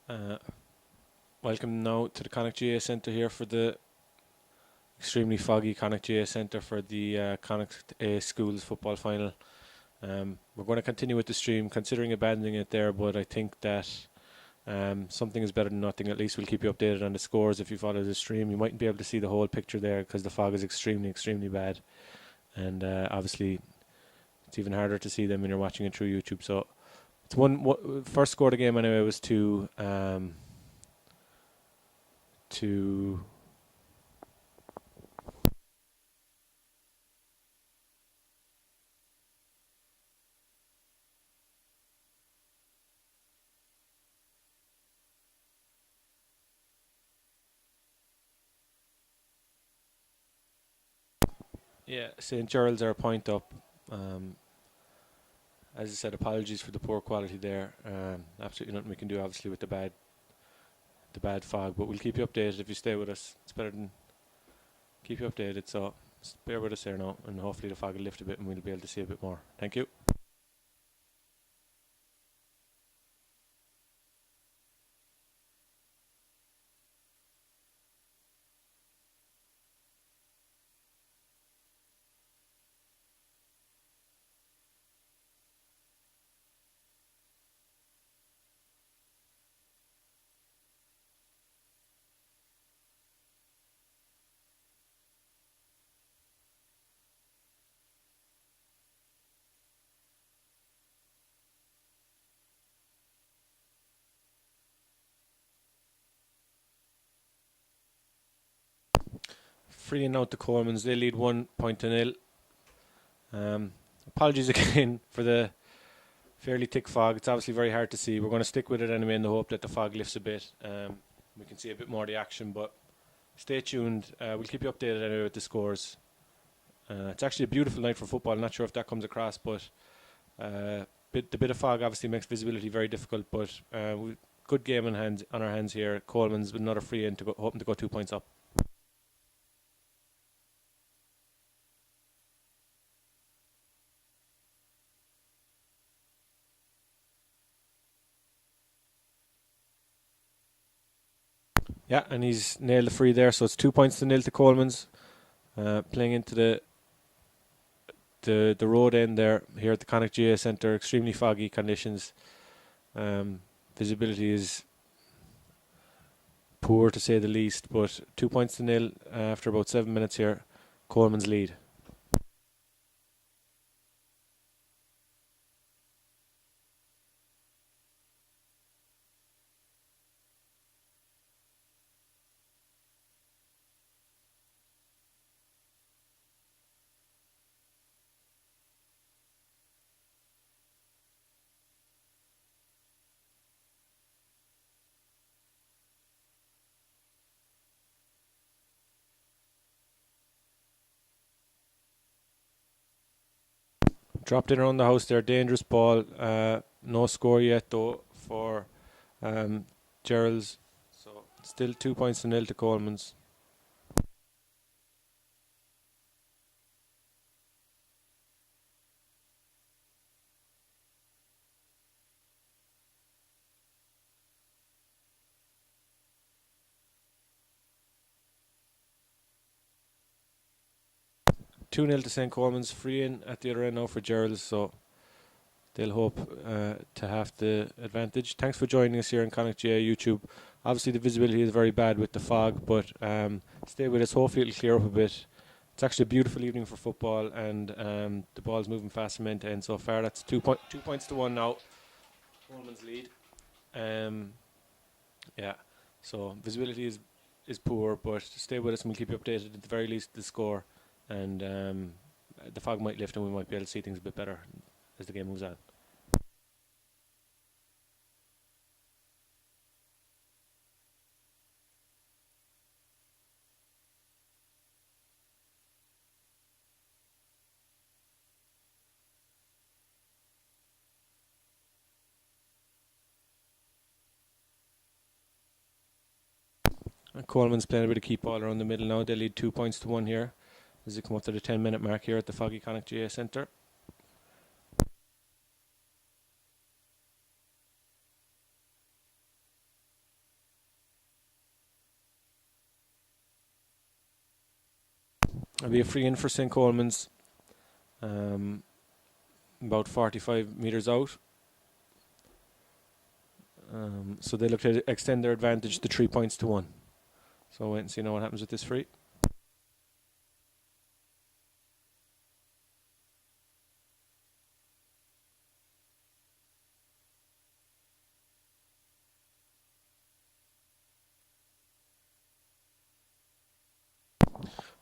Uh, Welcome now to the Connacht GA Centre here for the extremely foggy Connacht GA Centre for the Connacht A Schools football final. We're going to continue with the stream, considering abandoning it there, but I think that something is better than nothing. At least we'll keep you updated on the scores if you follow the stream. You mightn't be able to see the whole picture there because the fog is extremely, extremely bad. And obviously it's even harder to see them when you're watching it through YouTube. So it's first score of the game anyway was to St. Geralds are a point up. As I said, apologies for the poor quality there. Absolutely nothing we can do, obviously, with the bad fog. But we'll keep you updated if you stay with us. It's better than keep you updated. So bear with us there now, and hopefully the fog will lift a bit, and we'll be able to see a bit more. Thank you. Freeing out the Colmans. They lead 1-0. Apologies again for the fairly thick fog. It's obviously very hard to see. We're going to stick with it anyway in the hope that the fog lifts a bit. We can see a bit more of the action, but stay tuned. We'll keep you updated anyway with the scores. It's actually a beautiful night for football. I'm not sure if that comes across, but the bit of fog obviously makes visibility very difficult. But good game on our hands here. Colmans with another free in hoping to go 2 points up. Yeah, and he's nailed the free there, so it's 2-0 to Colmans. Playing into the road end there here at the Connacht GA Centre. Extremely foggy conditions. Visibility is poor to say the least, but 2-0 after about 7 minutes here. Colmans lead. 'Dropped in around the house there. Dangerous ball. No score yet though for Geralds. So still 2-0 to Colmans. Two 0 to St. Colmans. Free in at the other end now for Geralds, so they'll hope to have the advantage. Thanks for joining us here on Connacht GA YouTube. Obviously the visibility is very bad with the fog, but stay with us. Hopefully it'll clear up a bit. It's actually a beautiful evening for football, and the ball's moving fast from end to end so far. That's 2 points to 1 now. Colmans lead. So visibility is poor, but stay with us and we'll keep you updated at the very least the score. And the fog might lift and we might be able to see things a bit better as the game moves on. Coleman's playing a bit of keep ball around the middle now. They lead 2 points to 1 here as they come up to the 10-minute mark here at the foggy Connacht GA Centre. It'll be a free in for St. Colmans, about 45 metres out. So they look to extend their advantage to 3 points to 1. So wait and see now what happens with this free.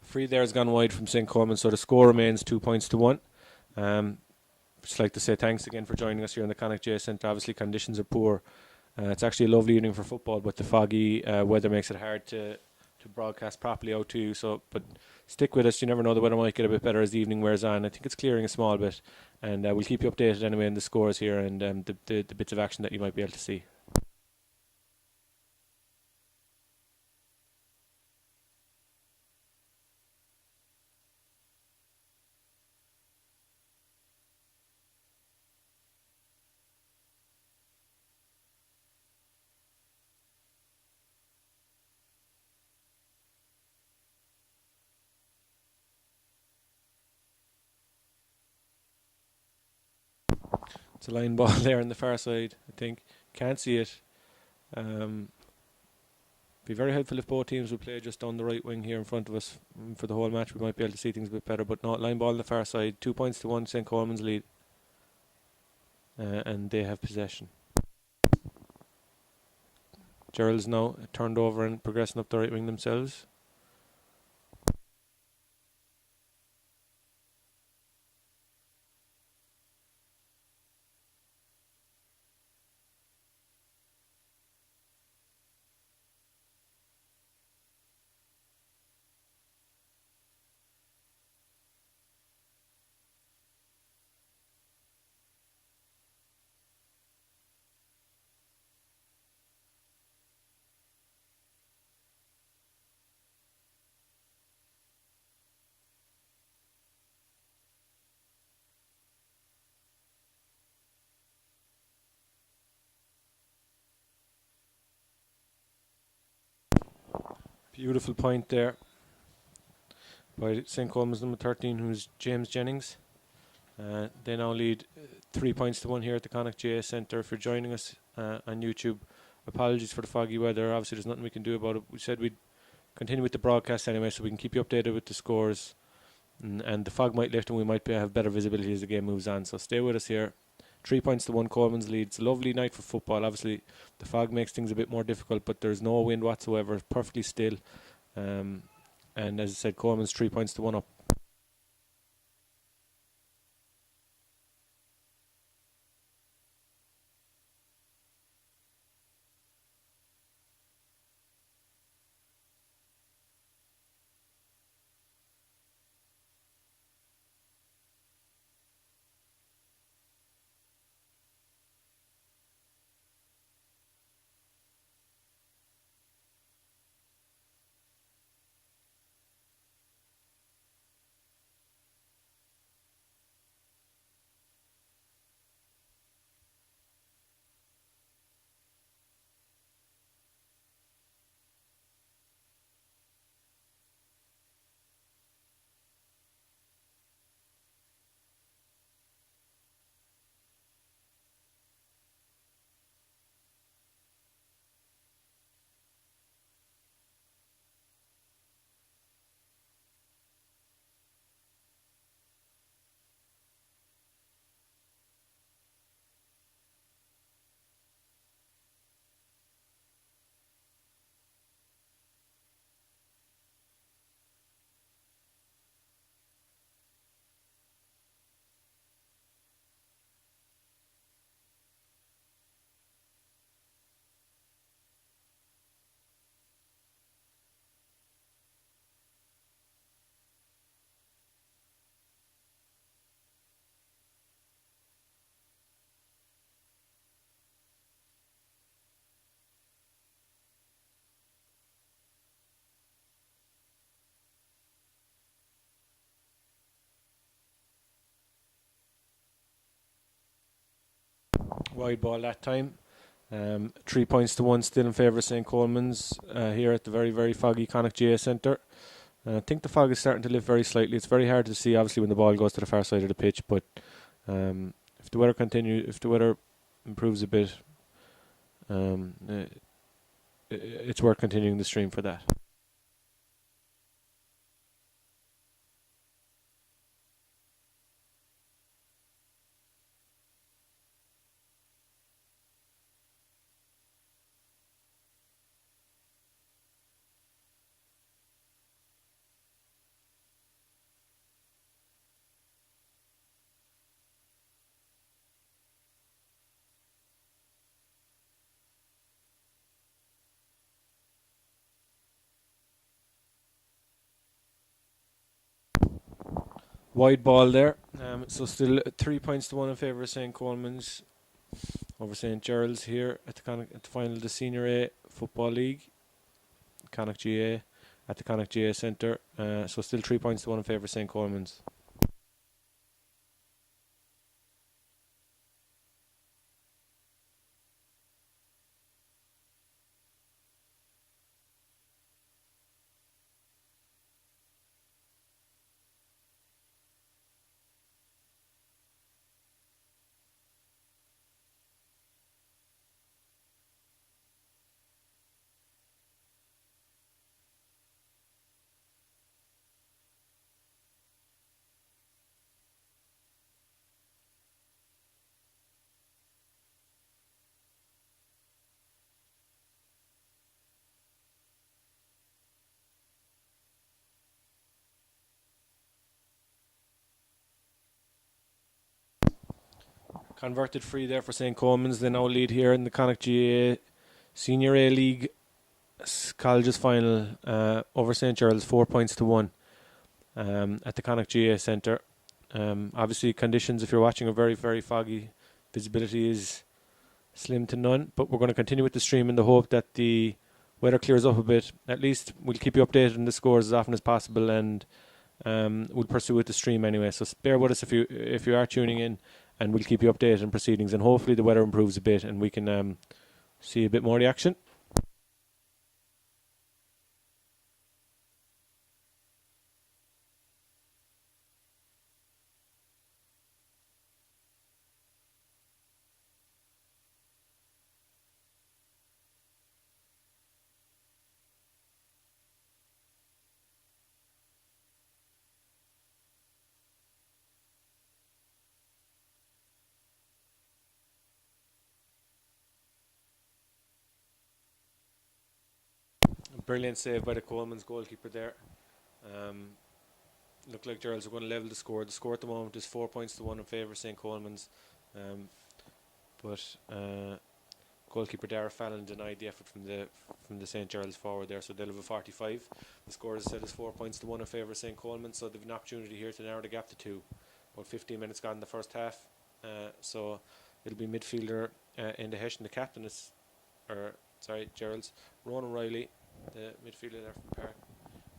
Free there has gone wide from St. Colman, so the score remains 2 points to 1. Just like to say thanks again for joining us here in the Connacht GA Centre. Obviously conditions are poor. It's actually a lovely evening for football, but the foggy weather makes it hard to broadcast properly out to you. So, but stick with us. You never know, the weather might get a bit better as the evening wears on. I think it's clearing a small bit, and we'll keep you updated anyway in the scores here and the bits of action that you might be able to see. It's a line ball there on the far side, I think. Can't see it. Be very helpful if both teams would play just down the right wing here in front of us for the whole match. We might be able to see things a bit better, but no, line ball on the far side. 2 points to 1, St. Colman's lead. And they have possession. Geralds now turned over and progressing up the right wing themselves. Beautiful point there by St. Colman's number 13, who's James Jennings. They now lead 3 points to 1 here at the Connacht GA Centre. If you're joining us on YouTube, apologies for the foggy weather. Obviously, there's nothing we can do about it. We said we'd continue with the broadcast anyway, so we can keep you updated with the scores. And the fog might lift and we might have better visibility as the game moves on. So stay with us here. 3 points to 1, Colmans leads. A lovely night for football. Obviously, the fog makes things a bit more difficult, but there's no wind whatsoever. It's perfectly still. And as I said, Colmans 3 points to 1 up. Wide ball that time. 3 points to 1 still in favour of St. Colman's here at the very, very foggy Connacht GA Centre. I think the fog is starting to lift very slightly. It's very hard to see, obviously, when the ball goes to the far side of the pitch. But if the weather improves a bit, it's worth continuing the stream for that. Wide ball there. So still 3 points to 1 in favour of St. Colmans over St. Geralds here at the final of the Senior A Football League. Connacht GA at the Connacht GA Centre. So still 3 points to 1 in favour of St. Colmans. Converted free there for St. Colmans. They now lead here in the Connacht GA Senior A League Colleges final over St. Geralds, 4 points to 1 at the Connacht GA Centre. Obviously, conditions, if you're watching, are very, very foggy. Visibility is slim to none, but we're going to continue with the stream in the hope that the weather clears up a bit. At least we'll keep you updated on the scores as often as possible, and we'll pursue with the stream anyway. So bear with us if you are tuning in, and we'll keep you updated on proceedings, and hopefully the weather improves a bit and we can see a bit more of the action. Brilliant save by the Colmans goalkeeper there. Looked like Geralds are going to level the score. The score at the moment is 4 points to 1 in favour of St. Colmans. But goalkeeper Dara Fallon denied the effort from the St. Geralds forward there, so they'll have a 45. The score, as I said, is 4 points to 1 in favour of St. Colmans, so they've an opportunity here to narrow the gap to 2. About 15 minutes gone in the first half. So it'll be midfielder in the Hessian, the captain is, Geralds, Ronan Riley, the midfielder there from Park,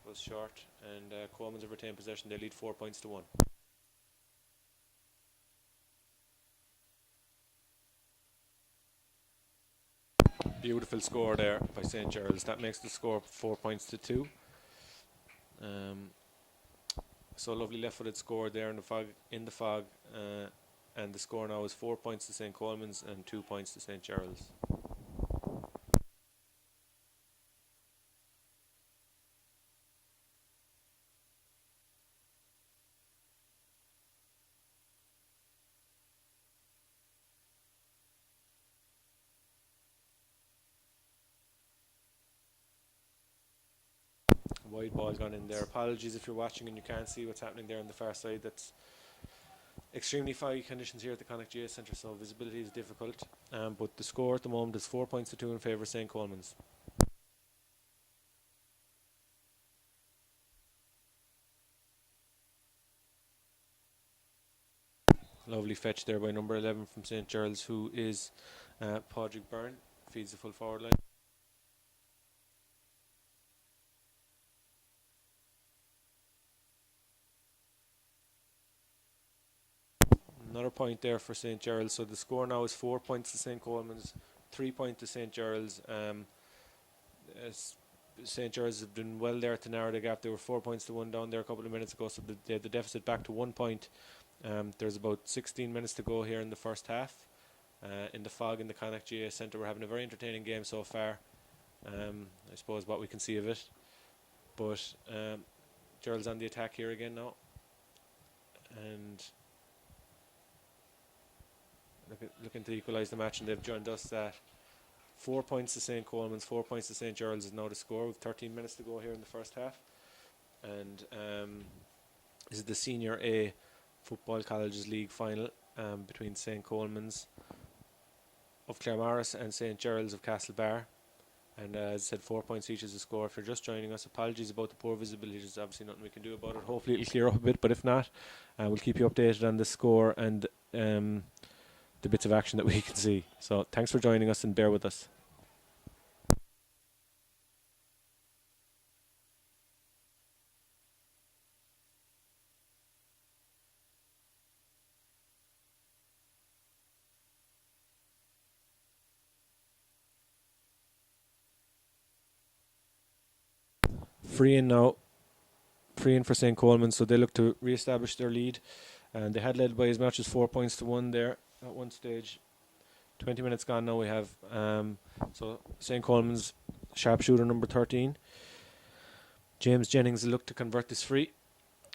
was short, and Colmans have retained possession. They lead 4 points to 1. Beautiful score there by St. Geralds. That makes the score 4 points to 2. So lovely left-footed score there in the fog, and the score now is 4 points to St. Colmans and 2 points to St. Geralds. Wide ball gone in there. Apologies if you're watching and you can't see what's happening there on the far side. That's extremely foggy conditions here at the Connacht GA Centre, so visibility is difficult. But the score at the moment is 4 points to 2 in favour of St. Colmans. Lovely fetch there by number 11 from St. Geralds, who is Padraig Byrne. Feeds the full forward line. Another point there for St. Geralds. So the score now is 4 points to St. Colmans, 3 points to St. Geralds. St. Geralds have done well there to narrow the gap. They were 4 points to one down there a couple of minutes ago, so they had the deficit back to 1 point. There's about 16 minutes to go here in the first half. In the fog in the Connacht GA Centre, we're having a very entertaining game so far. I suppose what we can see of it. But Gerald's on the attack here again now. And looking to equalise the match, and they've joined us at 4 points to St. Colmans, 4 points to St. Geralds is now the score with 13 minutes to go here in the first half. And this is the Senior A Football Colleges League final between St. Colmans of Claremorris and St. Geralds of Castlebar. And as I said, 4 points each is the score. If you're just joining us, apologies about the poor visibility. There's obviously nothing we can do about it. Hopefully it'll clear up a bit, but if not, we'll keep you updated on the score and the bits of action that we can see. So thanks for joining us and bear with us. Free in now. Free in for St. Colmans, so they look to re-establish their lead. And they had led by as much as 4 points to one there at one stage. 20 minutes gone now we have. So St. Colmans sharpshooter number 13. James Jennings looked to convert this free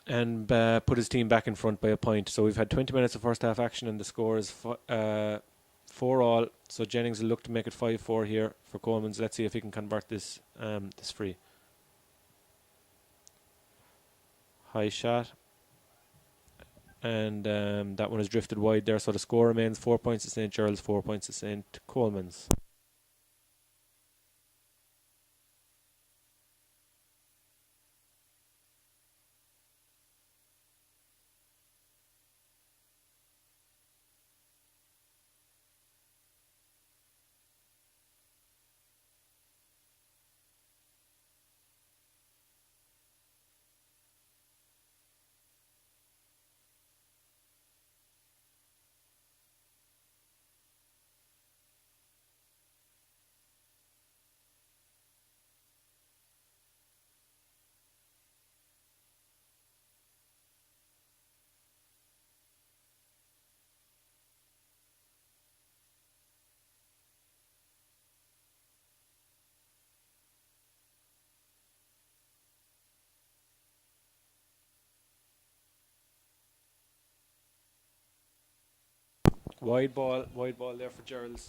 and put his team back in front by a point. So we've had 20 minutes of first half action and the score is 4-4. So Jennings will look to make it 5-4 here for Colmans. Let's see if he can convert this this free. High shot. And that one is drifted wide there. So the score remains 4 points to St. Geralds, 4 points to St. Colmans. Wide ball there for Geralds.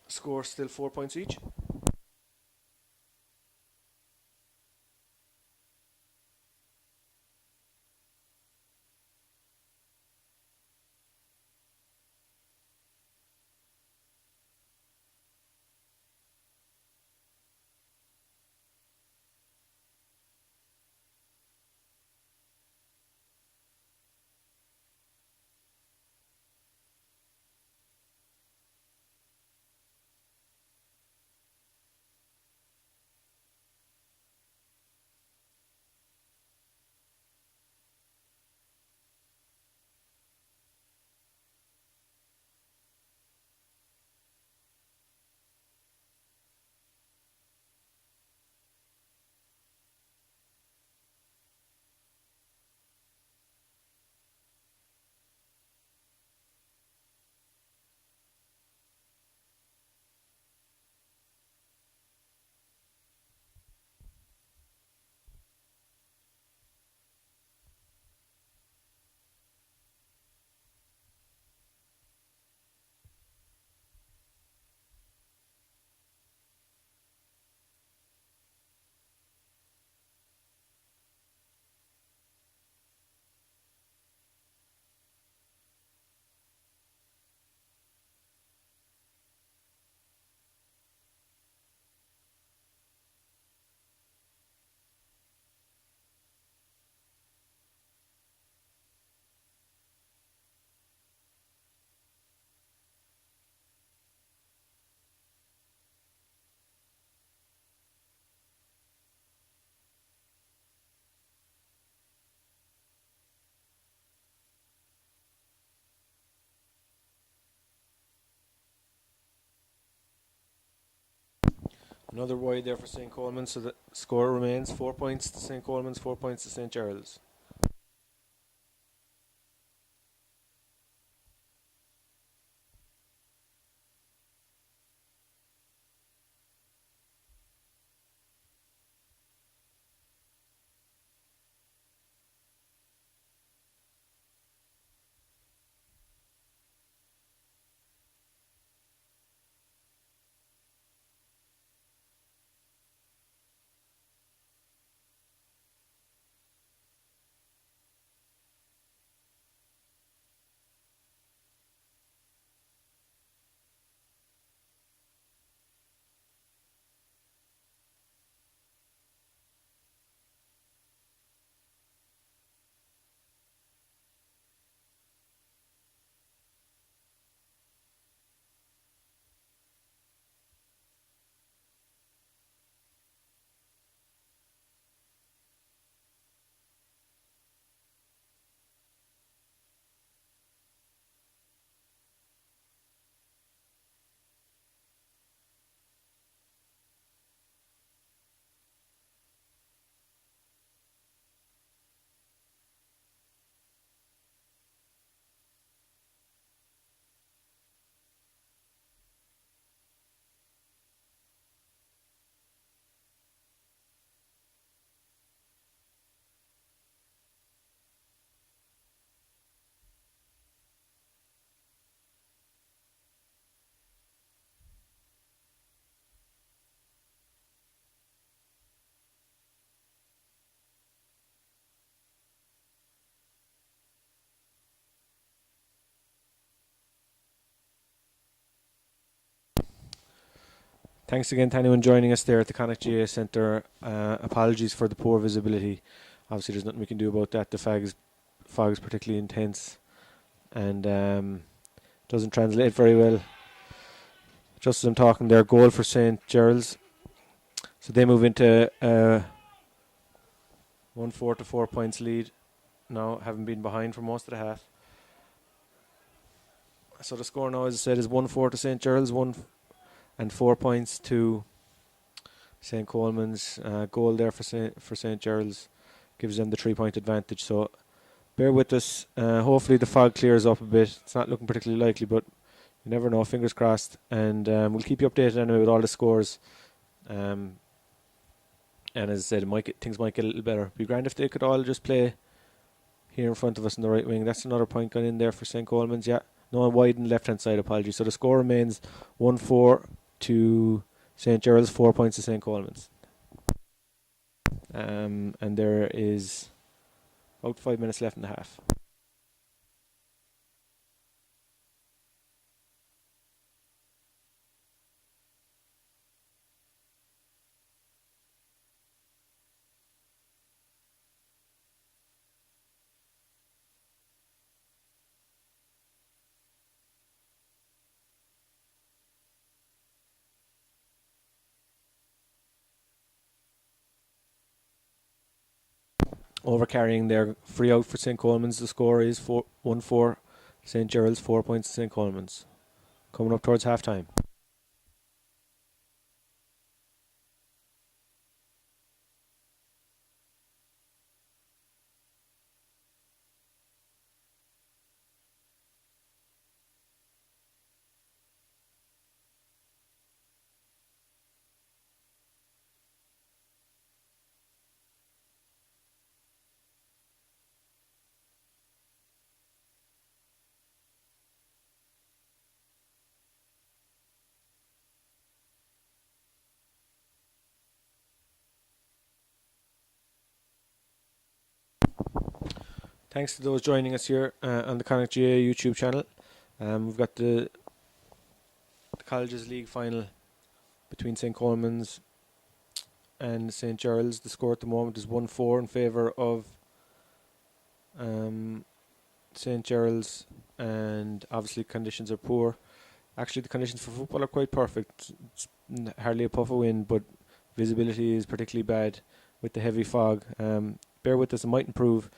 Score still 4 points each. Another wide there for St. Colmans, so the score remains 4 points to St. Colmans, 4 points to St. Geralds. Thanks again to anyone joining us there at the Connacht GA Centre. Apologies for the poor visibility. Obviously, there's nothing we can do about that. The fog's particularly intense and doesn't translate very well. Just as I'm talking there, goal for St. Geralds. So they move into 1-4 to 4 points lead now, having been behind for most of the half. So the score now, as I said, is 1-4 to St. Geralds, 4 points to St. Colmans. Goal there for St. Geralds gives them the 3-point advantage. So bear with us. Hopefully the fog clears up a bit. It's not looking particularly likely, but you never know. Fingers crossed. And we'll keep you updated anyway with all the scores. And as I said, things might get a little better. It'd be grand if they could all just play here in front of us in the right wing. That's another point gone in there for St. Colmans. Yeah, no, wide and left hand side. Apologies. So the score remains 1-4 to St. Geralds, 4 points to St. Colmans. And there is about 5 minutes left in the half. Over carrying there, free out for St. Colmans. The score is 1-4 St. Geralds, 4 points to St. Colmans. Coming up towards half time. Thanks to those joining us here on the Connacht GA YouTube channel. We've got the Colleges League final between St. Colmans and St. Geralds. The score at the moment is 1-4 in favour of St. Geralds, and obviously conditions are poor. Actually, the conditions for football are quite perfect. It's hardly a puff of wind, but visibility is particularly bad with the heavy fog. Bear with us, it might improve,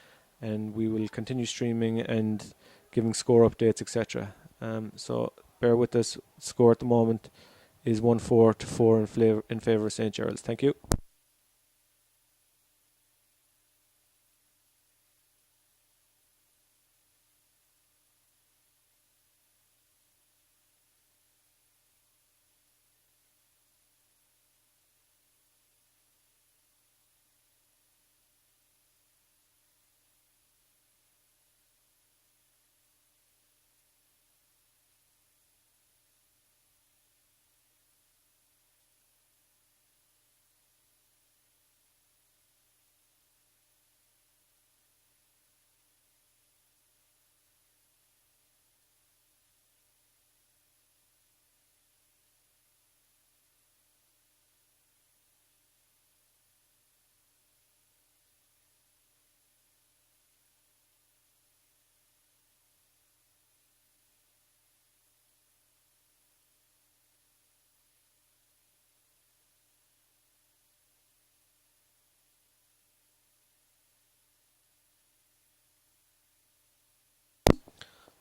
and we will continue streaming and giving score updates, etc. So bear with us. Score at the moment is 1-4 to 4 in favour of St. Geralds. Thank you.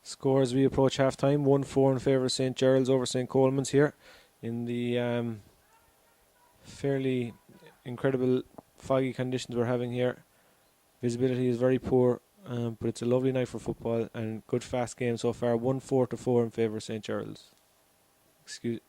Score as we approach half time, 1-4 in favour of St. Geralds over St. Colmans here in the fairly incredible foggy conditions we're having here. Visibility is very poor, but it's a lovely night for football and good fast game so far. 1-4 to 4 in favour of St. Geralds. Excuse.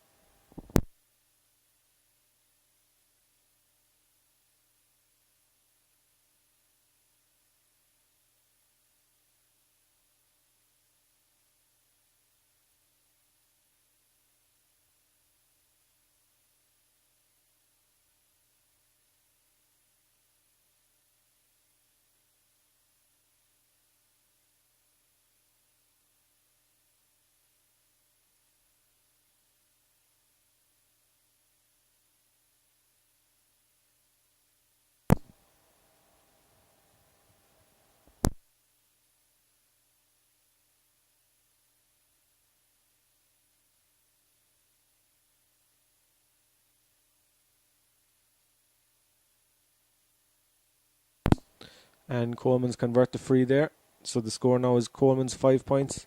And Colmans convert the free there. So the score now is Colmans 5 points,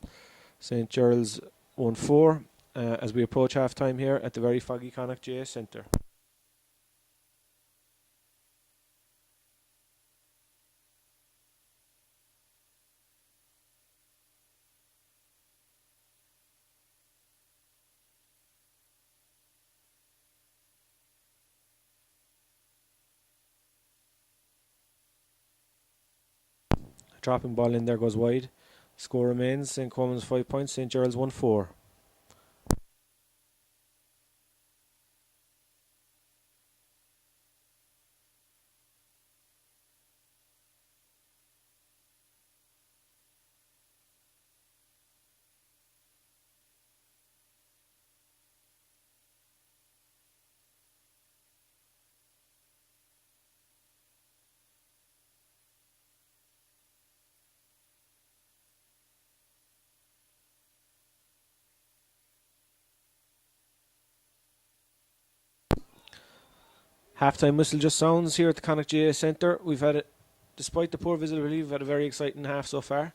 St. Geralds 1-4 as we approach half time here at the very foggy Connacht GA Centre. Dropping ball in there goes wide. Score remains St. Colmans 5 points, St. Geralds 1-4. Half-time whistle just sounds here at the Connacht GA Centre. Despite the poor visibility, we've had a very exciting half so far.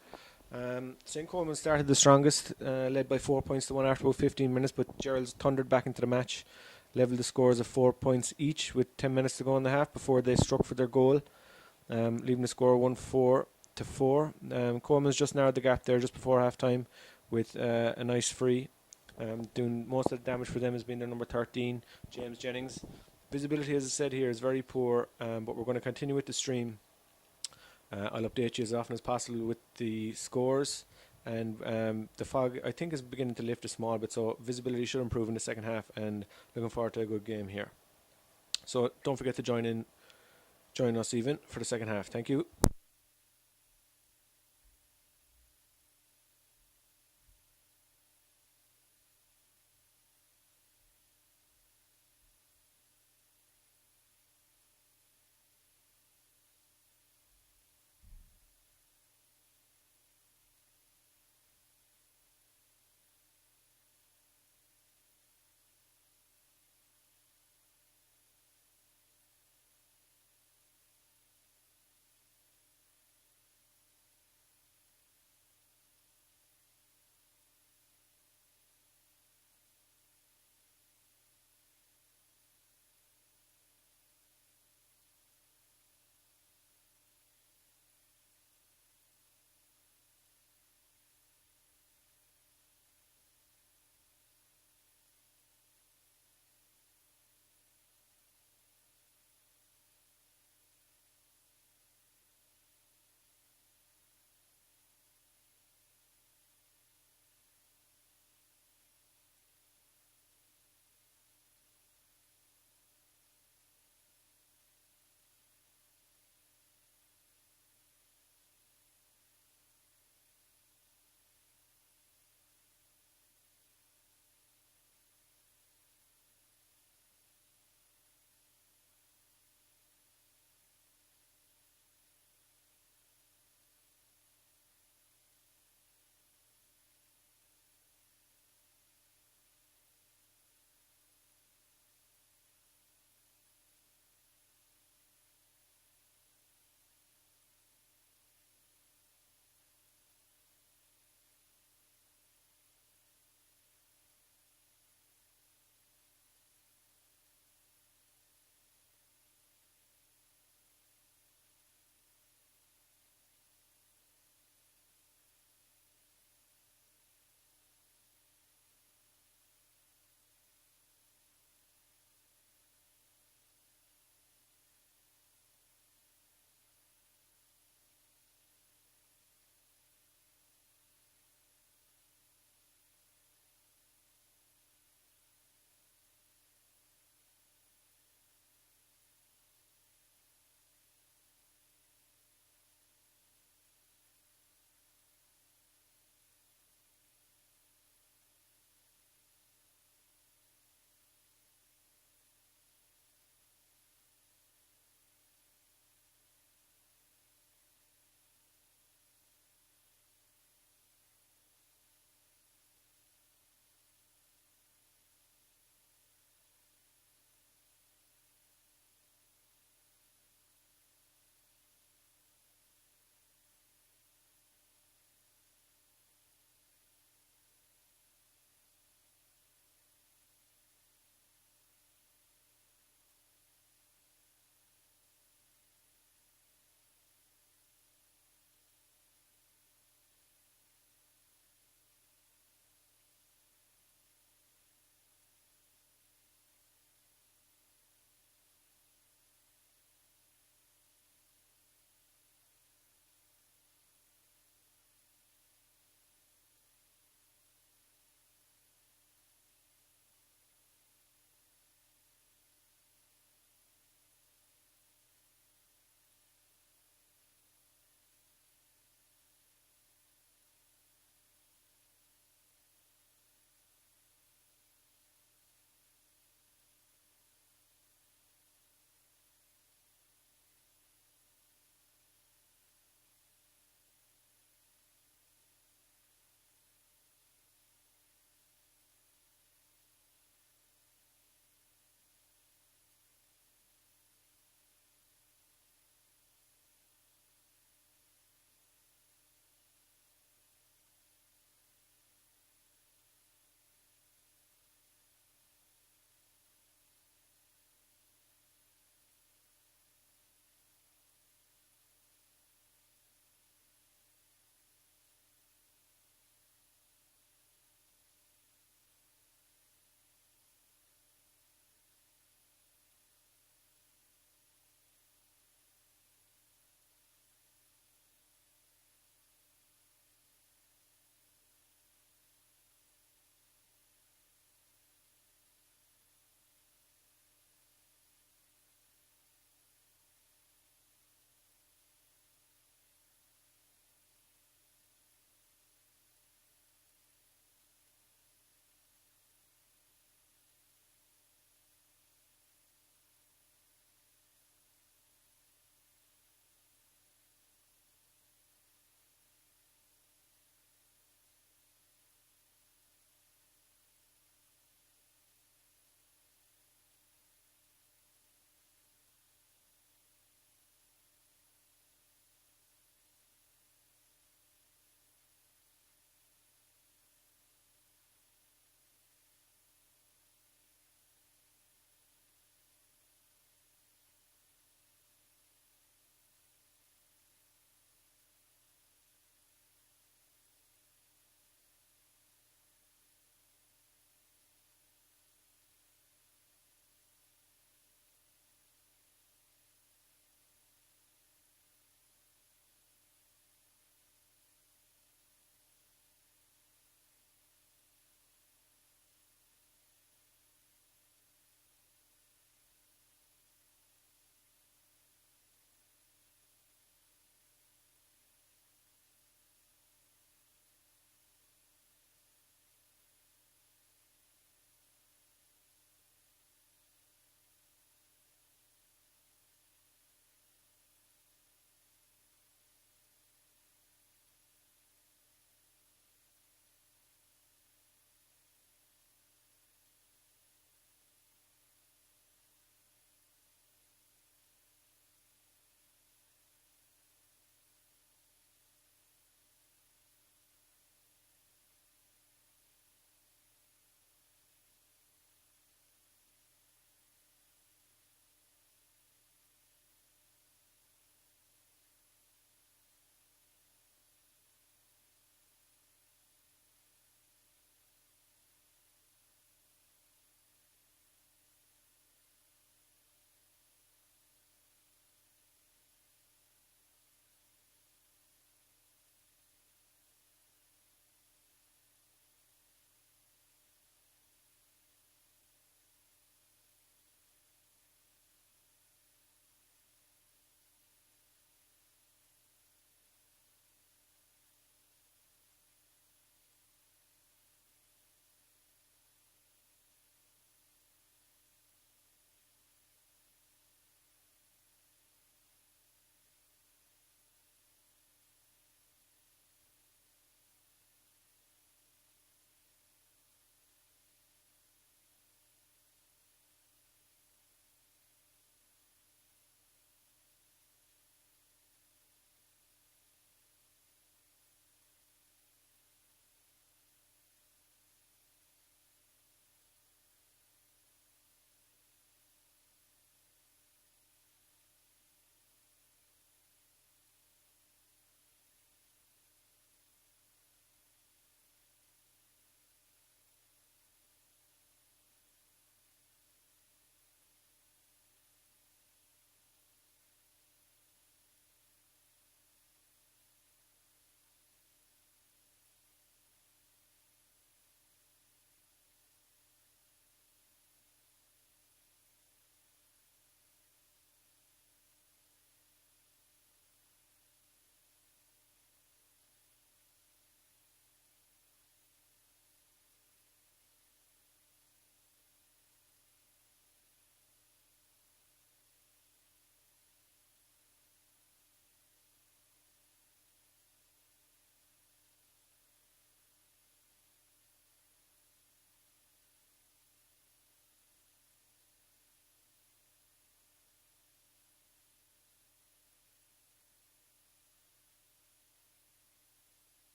St. Colman started the strongest, led by 4 points to 1 after about 15 minutes, but Geralds thundered back into the match, levelled the scores of 4 points each with 10 minutes to go in the half before they struck for their goal, leaving the score 1-4 to 4. Colman's just narrowed the gap there just before half-time with a nice free. Doing most of the damage for them has been their number 13, James Jennings. Visibility, as I said here, is very poor, but we're going to continue with the stream. I'll update you as often as possible with the scores, and the fog I think is beginning to lift a small bit, so visibility should improve in the second half, and looking forward to a good game here. So don't forget to join us even for the second half. Thank you.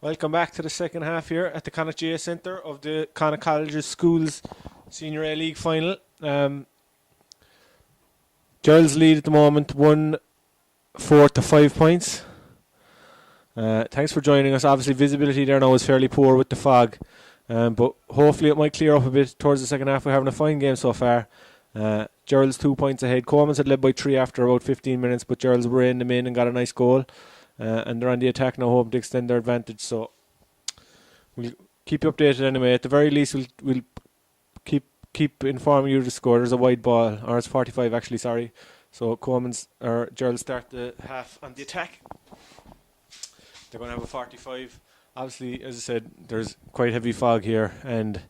Welcome back to the second half here at the Connacht GA Centre of the Connacht Colleges Schools Senior A League final. Geralds lead at the moment, 1-4 to 5 points. Thanks for joining us. Obviously, visibility there now is fairly poor with the fog, but hopefully it might clear up a bit towards the second half. We're having a fine game so far. Geralds 2 points ahead. Colmans had led by 3 after about 15 minutes, but Geralds reined them in and got a nice goal. And they're on the attack now, hoping to extend their advantage. So we'll keep you updated anyway. At the very least, we'll keep informing you of the score. There's a wide ball, or it's 45 actually. Sorry. So Colmans or Geralds start the half on the attack. They're going to have a 45. Obviously, as I said, there's quite heavy fog here, and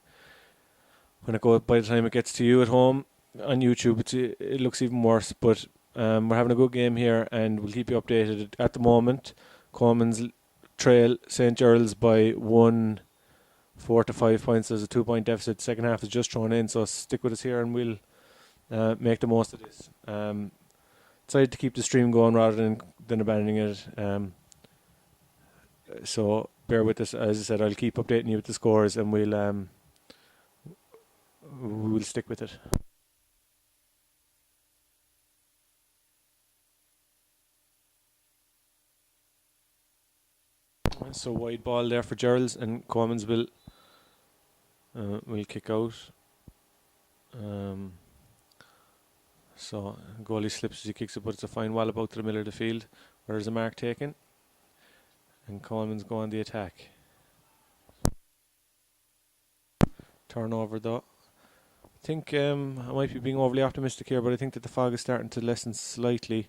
when by the time it gets to you at home on YouTube, it looks even worse. But we're having a good game here, and we'll keep you updated. At the moment, Colmans trail St. Geralds by 4 to 5 points. There's a 2-point deficit. Second half is just thrown in, so stick with us here, and we'll make the most of this. Decided to keep the stream going rather than abandoning it. So bear with us. As I said, I'll keep updating you with the scores, and we'll stick with it. So wide ball there for Geralds, and Colmans will kick out. So goalie slips as he kicks it, but it's a fine wallop out to the middle of the field where there's a mark taken, and Colmans go on the attack. Turnover though. I think I might be being overly optimistic here, but I think that the fog is starting to lessen slightly.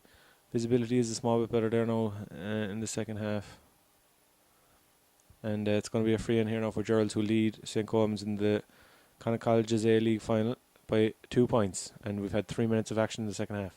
Visibility is a small bit better there now in the second half. And it's going to be a free in here now for Geralds, who lead St. Colmans in the Connacht Colleges A League final by 2 points. And we've had 3 minutes of action in the second half.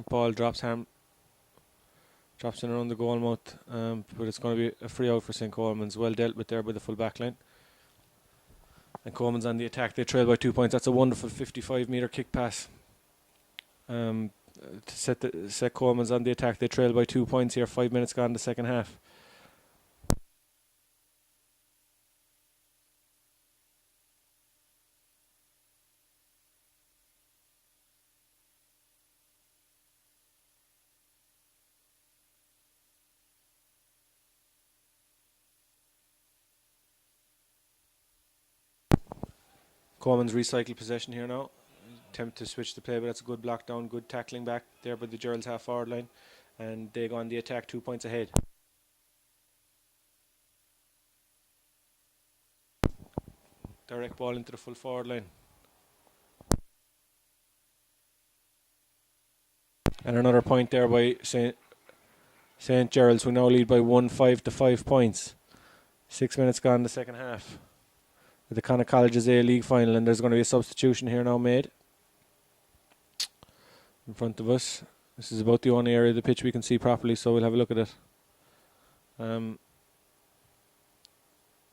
Ball drops in around the goal mouth, but it's going to be a free out for St. Colmans. Well dealt with there by the full back line. And Colmans on the attack. They trail by 2 points. That's a wonderful 55-metre kick pass. To set Colmans on the attack. They trail by 2 points here. 5 minutes gone in the second half. Colmans recycle possession here now. Attempt to switch the play, but that's a good block down, good tackling back there by the Geralds half forward line, and they go on the attack 2 points ahead. Direct ball into the full forward line. And another point there by St. Geralds, who now lead by 5 to 5 points. 6 minutes gone in the second half. The Connacht Colleges A League final, and there's going to be a substitution here now made in front of us. This is about the only area of the pitch we can see properly, so we'll have a look at it.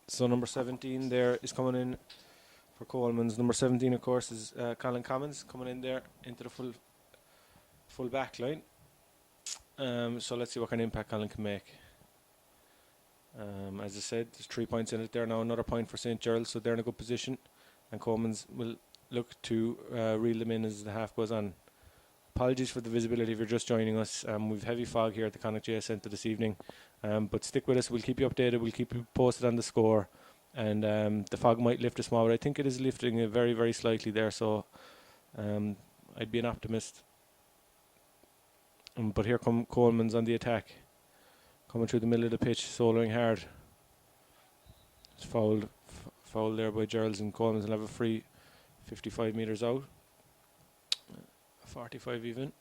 So number 17 there is coming in for Colmans. Number 17, of course, is Colin Commons coming in there into the full back line. So let's see what kind of impact Colin can make. As I said, there's 3 points in it there now. Another point for St. Geralds, so they're in a good position, and Colmans will look to reel them in as the half goes on. Apologies for the visibility if you're just joining us. We've heavy fog here at the Connacht GA Centre this evening, but stick with us. We'll keep you updated. We'll keep you posted on the score, and the fog might lift a small, but I think it is lifting very, very slightly there, so I'd be an optimist. But here come Colmans on the attack, coming through the middle of the pitch, soloing hard. It's fouled there by Geralds, and Colmans will have a free 55 metres out. 45 even.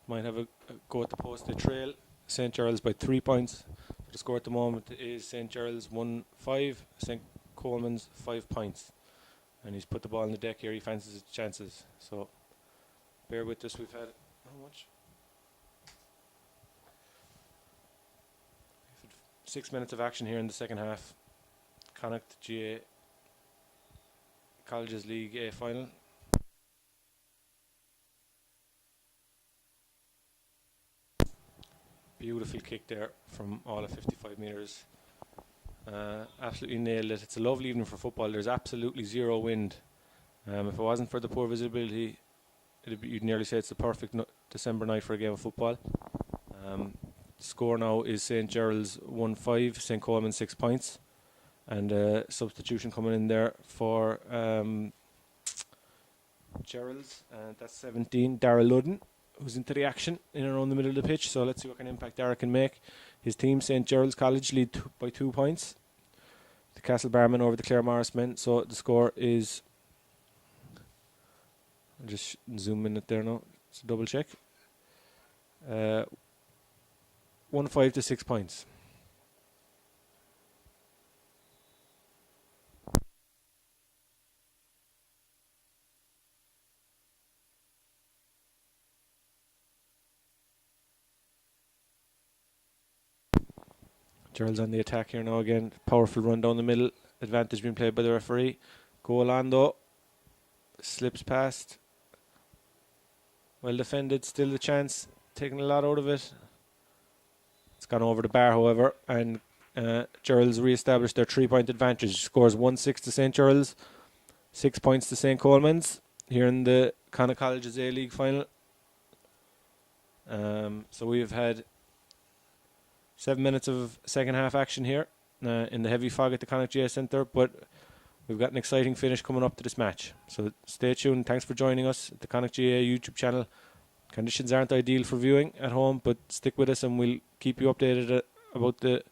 Might have a go at the post. They trail St. Geralds by 3 points. The score at the moment is St. Geralds 1-5, St. Colmans 5 points. And he's put the ball on the deck here. He fancies his chances. So bear with us. We've had how much? 6 minutes of action here in the second half. Connacht GA Colleges League A final. Beautiful kick there from all of 55 metres. Absolutely nailed it. It's a lovely evening for football. There's absolutely zero wind. If it wasn't for the poor visibility, you'd nearly say it's the perfect December night for a game of football. The score now is St. Geralds 1-5, St. Colmans 6 points. And substitution coming in there for Geralds. That's 17, Darragh Ludden, who's into the action in and around the middle of the pitch. So let's see what kind of impact Darragh can make. His team, St. Geralds College, lead by 2 points. The Castlebar men over the Claremorris men. So the score is... I'll just zoom in it there now. It's a double check. 1-5 to 6 points. Gerald's on the attack here now again. Powerful run down the middle. Advantage being played by the referee. Goal on though. Slips past. Well defended. Still the chance. Taking a lot out of it. It's gone over the bar however. And Gerald's re-established their 3-point advantage. Scores 1-6 to St. Gerald's. 6 points to St. Colmans. Here in the Connacht Colleges A-League final. So we've had 7 minutes of second half action here in the heavy fog at the Connacht GA Centre, but we've got an exciting finish coming up to this match. So stay tuned. Thanks for joining us at the Connacht GA YouTube channel. Conditions aren't ideal for viewing at home, but stick with us and we'll keep you updated about the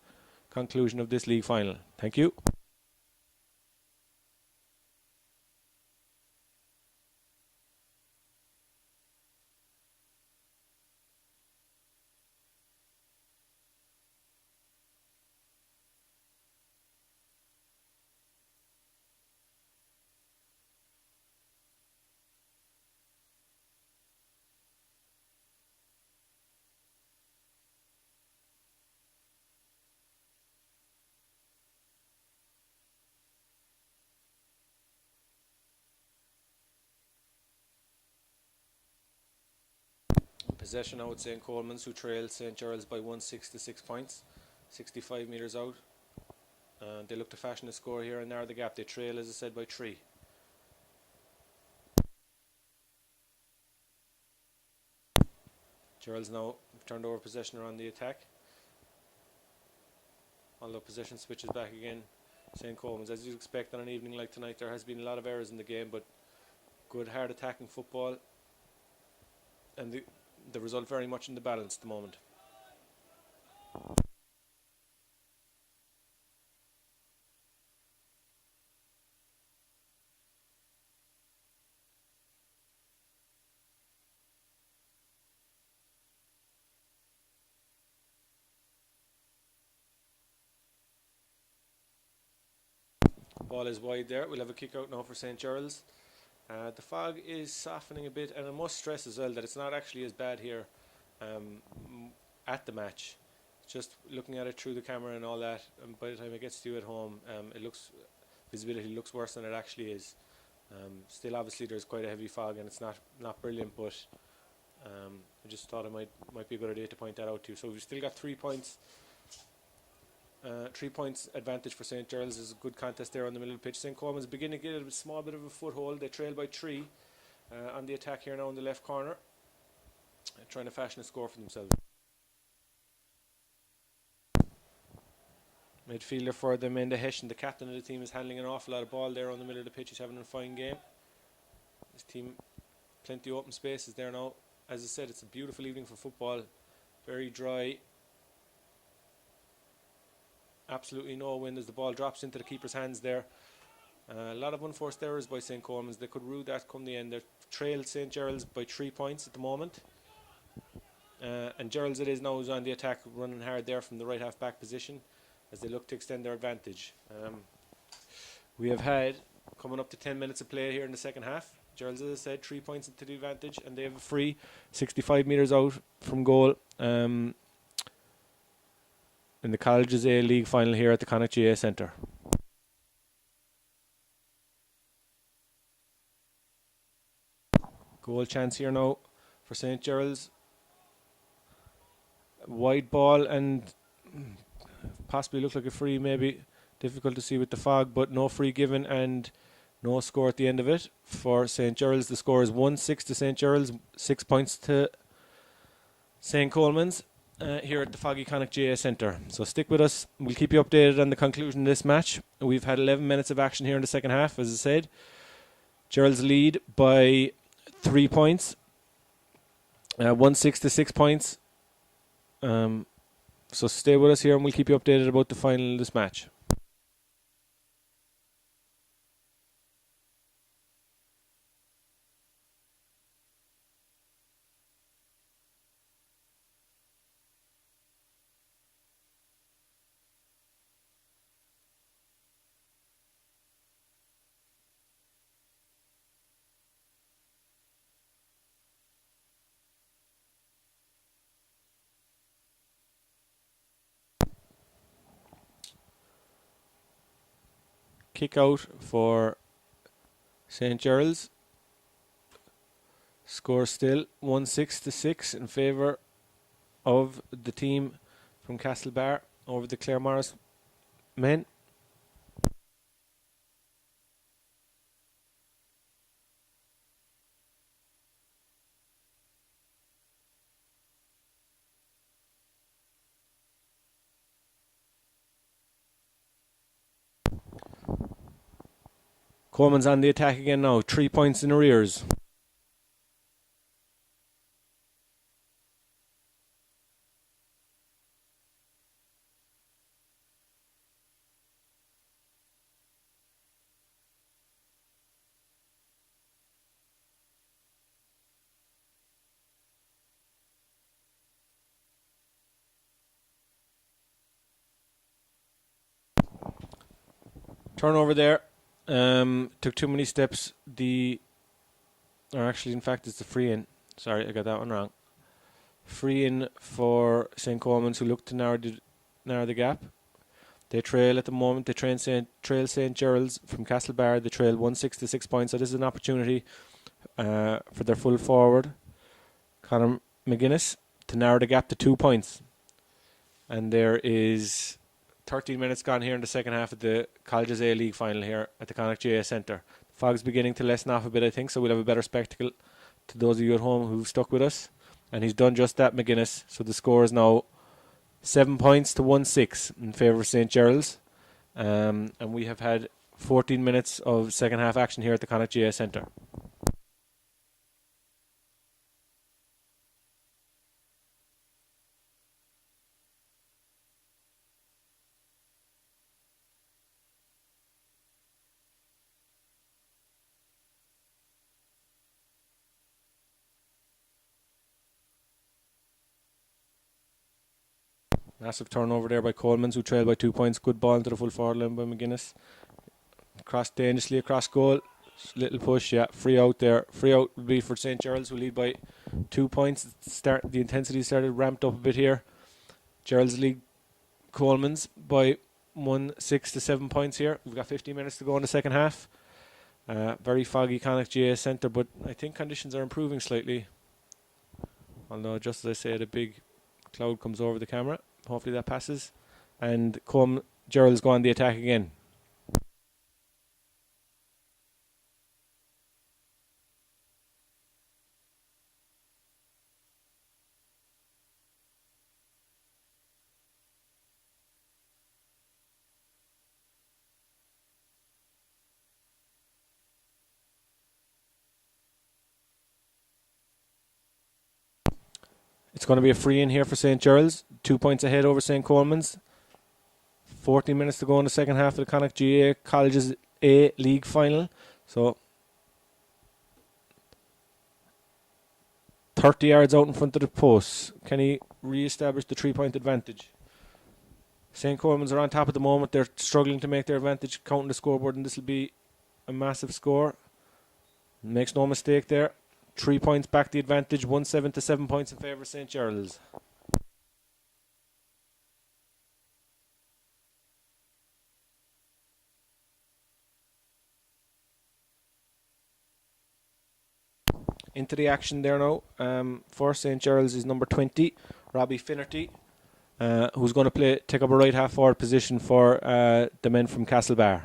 conclusion of this league final. Thank you. Possession out St. Colmans, who trailed St. Geralds by 1-6 to 6 points, 65 metres out. They look to fashion a score here and narrow the gap. They trail, as I said, by 3. Geralds now turned over possession around the attack. Although possession switches back again. St. Colmans, as you'd expect on an evening like tonight, there has been a lot of errors in the game, but good hard attacking football. And the result very much in the balance at the moment. Ball is wide there. We'll have a kick out now for St. Geralds. The fog is softening a bit, and I must stress as well that it's not actually as bad here at the match. Just looking at it through the camera and all that, and by the time it gets to you at home, visibility looks worse than it actually is. Still, obviously, there's quite a heavy fog, and it's not brilliant, but I just thought it might be a good idea to point that out to you. So we've still got 3 points. 3 points advantage for St. Geralds. Is a good contest there on the middle of the pitch. St. Colmans beginning to get a small bit of a foothold. They trail by 3 on the attack here now in the left corner, trying to fashion a score for themselves. Midfielder for them in the Hessian, the captain of the team, is handling an awful lot of ball there on the middle of the pitch. He's having a fine game. His team, plenty of open spaces there now. As I said, it's a beautiful evening for football. Very dry. Absolutely no wind as the ball drops into the keeper's hands there. A lot of unforced errors by St. Colmans. They could rue that come the end. They've trailed St. Geralds by 3 points at the moment. And Geralds it is now who's on the attack, running hard there from the right half back position as they look to extend their advantage. We have had Coming up to 10 minutes of play here in the second half. Geralds, as I said, 3 points into the advantage, and they have a free 65 metres out from goal in the Colleges A League final here at the Connacht GA Centre. Goal chance here now for St. Geralds. Wide ball and possibly look like a free, maybe difficult to see with the fog, but no free given and no score at the end of it for St. Geralds. The score is 1-6 to St. Geralds, 6 points to St. Colmans here at the Foggy Connacht GA Centre. So stick with us. We'll keep you updated on the conclusion of this match. We've had 11 minutes of action here in the second half, as I said. Geralds lead by 3 points, 1-6 to 6 points. So stay with us here and we'll keep you updated about the final of this match. Kick out for St. Geralds. Score still 1-6 to 6 in favour of the team from Castlebar over the Claremorris men. Colmans on the attack again now, 3 points in arrears. Turnover there. Took too many steps. In fact, it's the free in. Sorry, I got that one wrong. Free in for St. Colmans, who look to narrow the gap. They trail at the moment. They trail St. Geralds from Castlebar. They trail 1-6 to 6 points. So this is an opportunity for their full forward, Conor McGuinness, to narrow the gap to 2 points. And there is 13 minutes gone here in the second half of the Colleges A League final here at the Connacht GA Centre. The fog's beginning to lessen off a bit, I think, so we'll have a better spectacle to those of you at home who've stuck with us. And he's done just that, McGuinness. So the score is now 7 points to 1-6 in favour of St. Geralds. And we have had 14 minutes of second half action here at the Connacht GA Centre. Massive turnover there by Colmans, who trailed by 2 points. Good ball into the full forward line by McGuinness. Crossed dangerously across goal. Little push, yeah. Free out there. Free out will be for St. Geralds, who lead by 2 points. The intensity started ramped up a bit here. Geralds lead Colmans by 1-6 to 7 points here. We've got 15 minutes to go in the second half. Very foggy Connacht GA Centre, but I think conditions are improving slightly. Although, just as I said, a big cloud comes over the camera. Hopefully that passes. And Geralds go on the attack again. It's going to be a free in here for St. Geralds. 2 points ahead over St. Colmans. 14 minutes to go in the second half of the Connacht GA Colleges A League final. So 30 yards out in front of the post. Can he re-establish the 3-point advantage? St. Colmans are on top at the moment. They're struggling to make their advantage count on the scoreboard, and this will be a massive score. Makes no mistake there. 3 points back the advantage. 1-7 to 7 points in favour of St. Geralds. Into the action there now. For St. Geralds is number 20, Robbie Finnerty, who's going to take up a right half forward position for the men from Castlebar.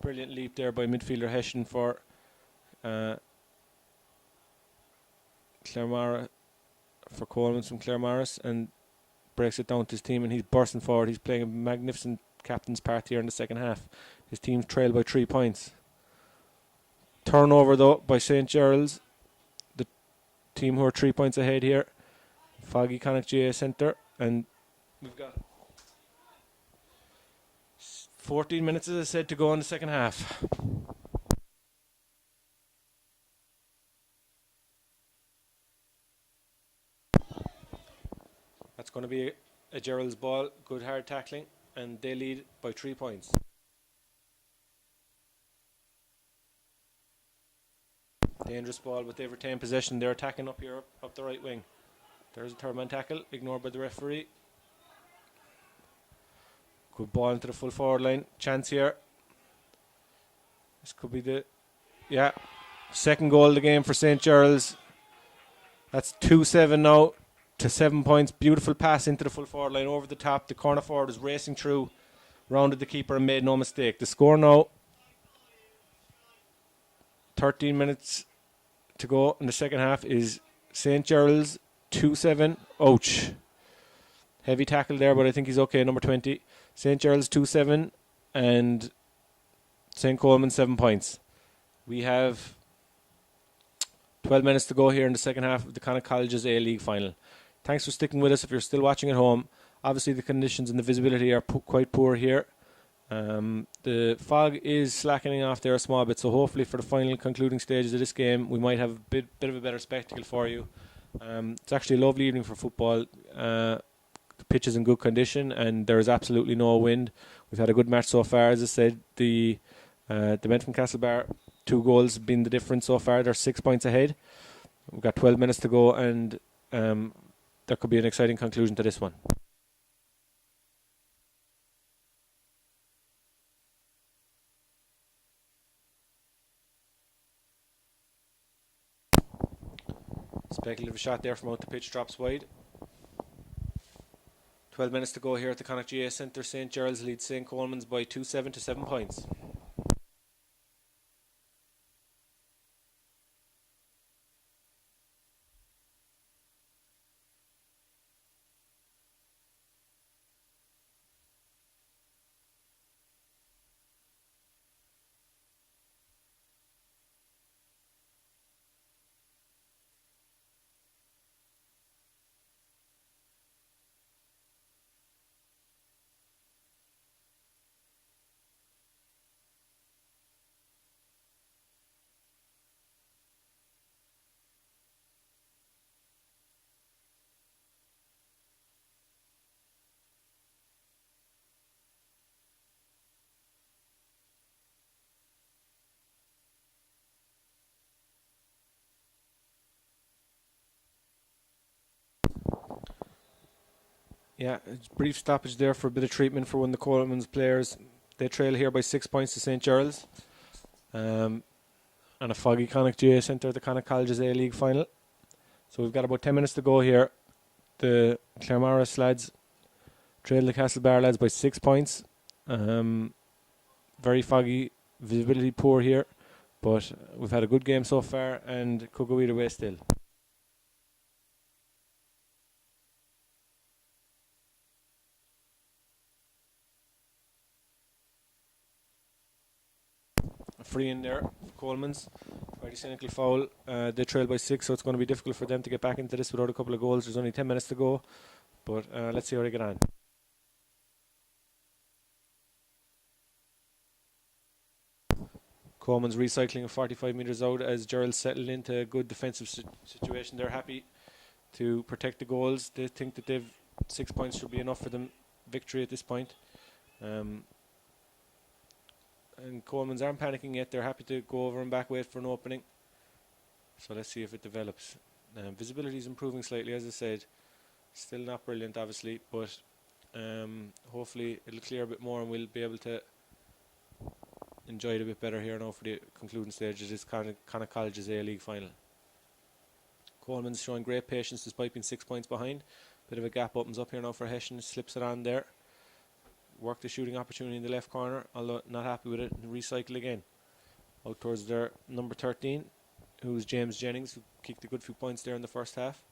Brilliant leap there by midfielder Hessian for Claremorris, for Colmans from Claremorris, and breaks it down to his team, and he's bursting forward. He's playing a magnificent captain's part here in the second half. His team trailed by 3 points. Turnover though by St. Geralds, the team who are 3 points ahead here. Foggy Connacht GA Centre, and we've got 14 minutes, as I said, to go in the second half. That's going to be a Gerald's ball, good hard tackling, and they lead by 3 points. Dangerous ball, but they've retained possession. They're attacking up here, up the right wing. There's a third man tackle, ignored by the referee. Good ball into the full forward line. Chance here. This could be the second goal of the game for St. Geralds. That's 2-7 now to 7 points. Beautiful pass into the full forward line over the top. The corner forward is racing through, rounded the keeper and made no mistake. The score now, 13 minutes to go in the second half, is St. Geralds 2-7. Ouch. Heavy tackle there, but I think he's okay. Number 20. St. Geralds 2-7 and St. Colmans 7 points. We have 12 minutes to go here in the second half of the Connacht College's A-League final. Thanks for sticking with us. If you're still watching at home, obviously the conditions and the visibility are quite poor here. The fog is slackening off there a small bit, so hopefully for the final concluding stages of this game we might have a bit of a better spectacle for you. It's actually a lovely evening for football. The pitch is in good condition and there is absolutely no wind. We've had a good match so far. As I said, the men from Castlebar, 2 goals been the difference so far. They're 6 points ahead. We've got 12 minutes to go, and there could be an exciting conclusion to this one. Speculative shot there from out the pitch, drops wide. 12 minutes to go here at the Connacht GA Centre. St. Geralds leads St. Colmans by 2-7 to 7 points. Yeah, a brief stoppage there for a bit of treatment for one of the Colmans players. They trail here by 6 points to St. Geralds. And a foggy Connacht GA Centre at the Connacht College's A-League final. So we've got about 10 minutes to go here. The Claremorris lads trail the Castlebar lads by 6 points. Very foggy, visibility poor here. But we've had a good game so far and could go either way still. A free in there for Colmans. Very cynical foul. They trail by 6, so it's going to be difficult for them to get back into this without a couple of goals. There's only 10 minutes to go, but let's see how they get on. Colmans recycling 45 metres out as Gerald settled into a good defensive situation. They're happy to protect the goals. They think that 6 points should be enough for them victory at this point. Um, and Colmans aren't panicking yet. They're happy to go over and back, wait for an opening. So let's see if it develops. Visibility is improving slightly, as I said. Still not brilliant, obviously, but hopefully it'll clear a bit more and we'll be able to enjoy it a bit better here now for the concluding stage of this Connacht College's A-League final. Coleman's showing great patience despite being 6 points behind. Bit of a gap opens up here now for Hessian, slips it on there. Work the shooting opportunity in the left corner, although not happy with it, and recycle again. Out towards their number 13, who's James Jennings, who kicked a good few points there in the first half.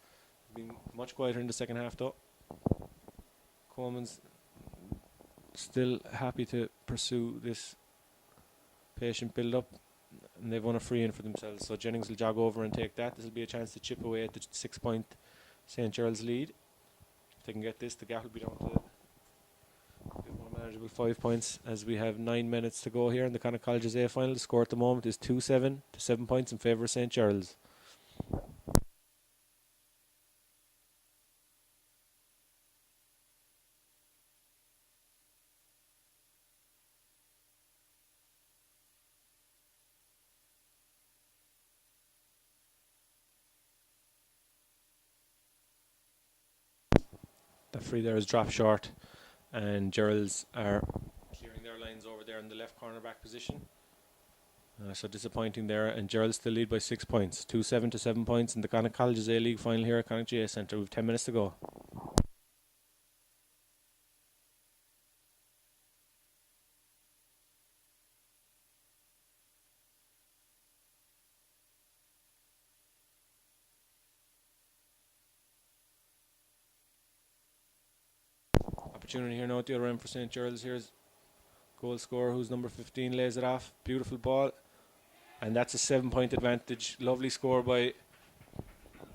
Been much quieter in the second half though. Coleman's still happy to pursue this patient build-up, and they've won a free in for themselves, so Jennings will jog over and take that. This will be a chance to chip away at the 6 point St. Geralds lead. If they can get this, the gap will be down to a bit more manageable, 5 points, as we have 9 minutes to go here in the Connacht College's A final. The score at the moment is 2-7 to 7 points in favour of St. Geralds. The free there is dropped short, and Geralds are clearing their lines over there in the left cornerback position. So disappointing there, and Geralds still lead by 6 points, 2-7 to 7 points in the Connacht College's A-League final here at Connacht GA Centre. We have 10 minutes to go. Opportunity here now at the other end for St. Geralds. Here's goal scorer, who's number 15, lays it off. Beautiful ball, and that's a 7 point advantage. Lovely score by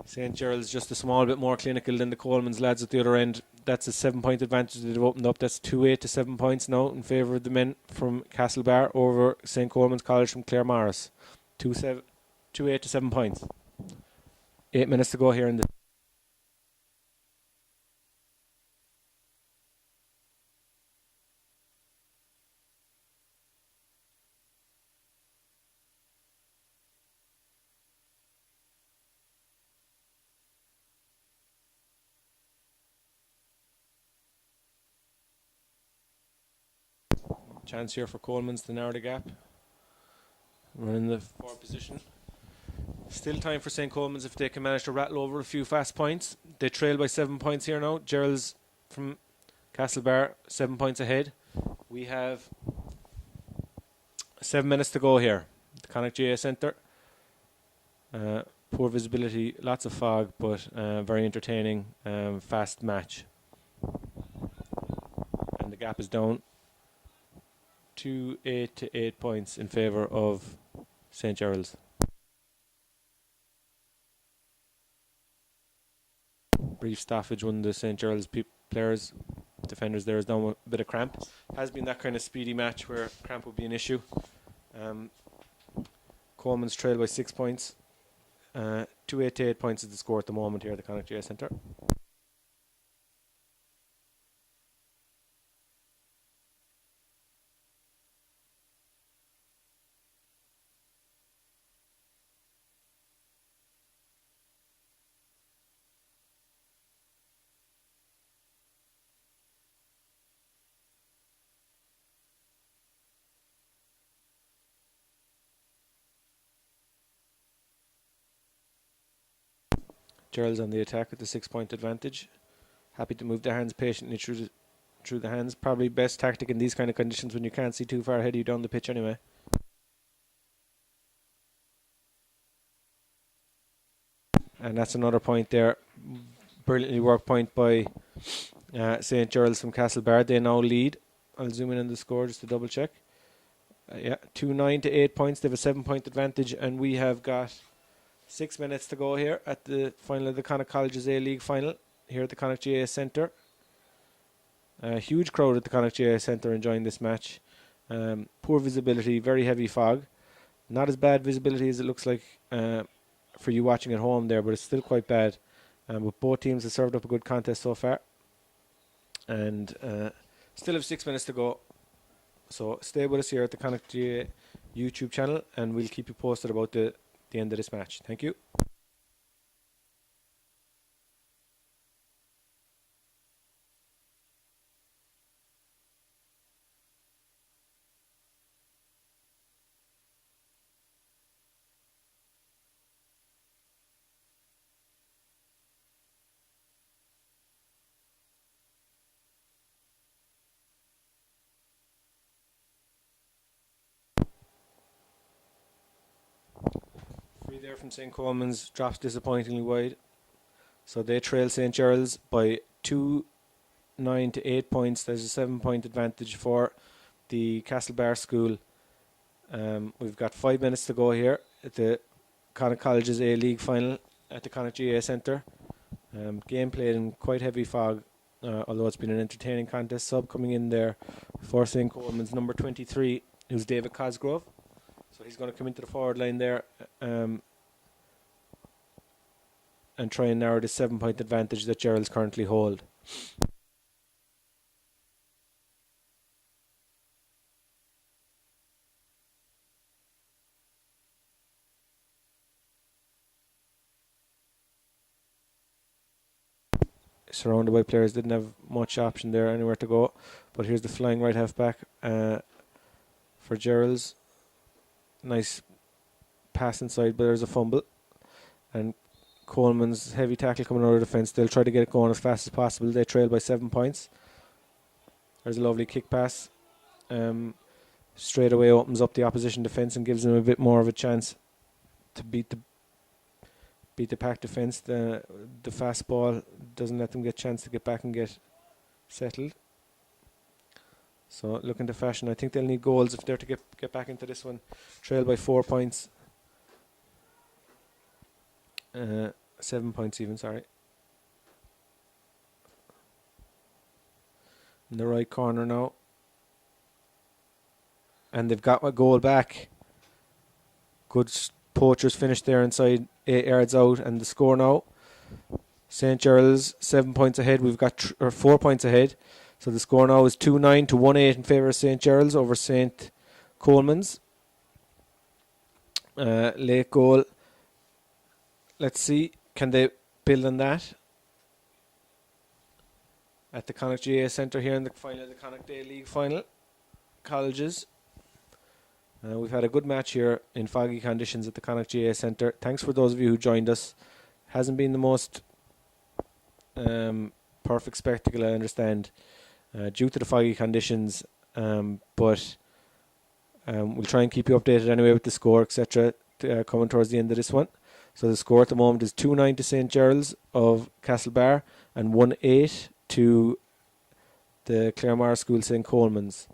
St. Geralds, just a small bit more clinical than the Colmans lads at the other end. That's a 7 point advantage that they've opened up. That's 2-8 to 7 points now in favour of the men from Castlebar over St. Colmans College from Claremorris. 2-8 to 7 points. 8 minutes to go here in the chance here for Colmans to narrow the gap. We're in the forward position. Still time for St. Colmans if they can manage to rattle over a few fast points. They trail by 7 points here now. Geralds from Castlebar 7 points ahead. We have 7 minutes to go here. The Connacht GA Centre. Poor visibility, lots of fog, but very entertaining, fast match. And the gap is down to 8 to 8 points in favour of St. Geralds. Brief stoppage. One of the St. Geralds players, defenders there, is down with a bit of cramp. Has been that kind of speedy match where cramp would be an issue. Coleman's trail by 6 points. 2-8 to 8 points is the score at the moment here at the Connacht GA Centre. Geralds on the attack with the 6 point advantage. Happy to move their hands patiently through the hands. Probably best tactic in these kind of conditions when you can't see too far ahead of you down the pitch anyway. And that's another point there. Brilliantly worked point by St. Geralds from Castlebar. They now lead. I'll zoom in on the score just to double check. 2-9 to 8 points. They have a 7 point advantage, and we have got 6 minutes to go here at the final of the Connacht College's A-League final here at the Connacht GA Centre. A huge crowd at the Connacht GA Centre enjoying this match. Poor visibility, very heavy fog. Not as bad visibility as it looks like for you watching at home there, but it's still quite bad. But both teams have served up a good contest so far. And still have 6 minutes to go. So stay with us here at the Connacht GA YouTube channel, and we'll keep you posted about the end of this match. Thank you. Free there from St. Colmans, drops disappointingly wide. So they trail St. Geralds by 9 to 8 points. There's a 7-point advantage for the Castlebar school. We've got 5 minutes to go here at the Connacht College's A-League final at the Connacht GA Centre. Game played in quite heavy fog, although it's been an entertaining contest. Sub coming in there for St. Colmans, number 23, who's David Cosgrove. So he's going to come into the forward line there and try and narrow the 7-point advantage that Geralds currently hold. Surrounded by players, didn't have much option there, anywhere to go. But here's the flying right half back for Geralds. Nice pass inside, but there's a fumble. And Coleman's heavy tackle coming out of the defence. They'll try to get it going as fast as possible. They trail by 7 points. There's a lovely kick pass. Straight away opens up the opposition defence and gives them a bit more of a chance to beat the pack defence. The fast ball doesn't let them get a chance to get back and get settled. So looking to fashion. I think they'll need goals if they're to get back into this one. Trail by 4 points. 7 points even, sorry. In the right corner now. And they've got a goal back. Good poachers finished there inside 8 yards out. And the score now, St. Geralds 7 points ahead. We've got 4 points ahead. So the score now is 2-9 to 1-8 in favour of St. Geralds over St. Colmans. Late goal. Let's see, can they build on that? At the Connacht GA Centre here in the final of the Connacht Day League final. Colleges. We've had a good match here in foggy conditions at the Connacht GA Centre. Thanks for those of you who joined us. Hasn't been the most perfect spectacle, I understand, due to the foggy conditions, but we'll try and keep you updated anyway with the score, etc., coming towards the end of this one. So the score at the moment is 2-9 to St. Geralds of Castlebar and 1-8 to the Claremorris School St. Colmans.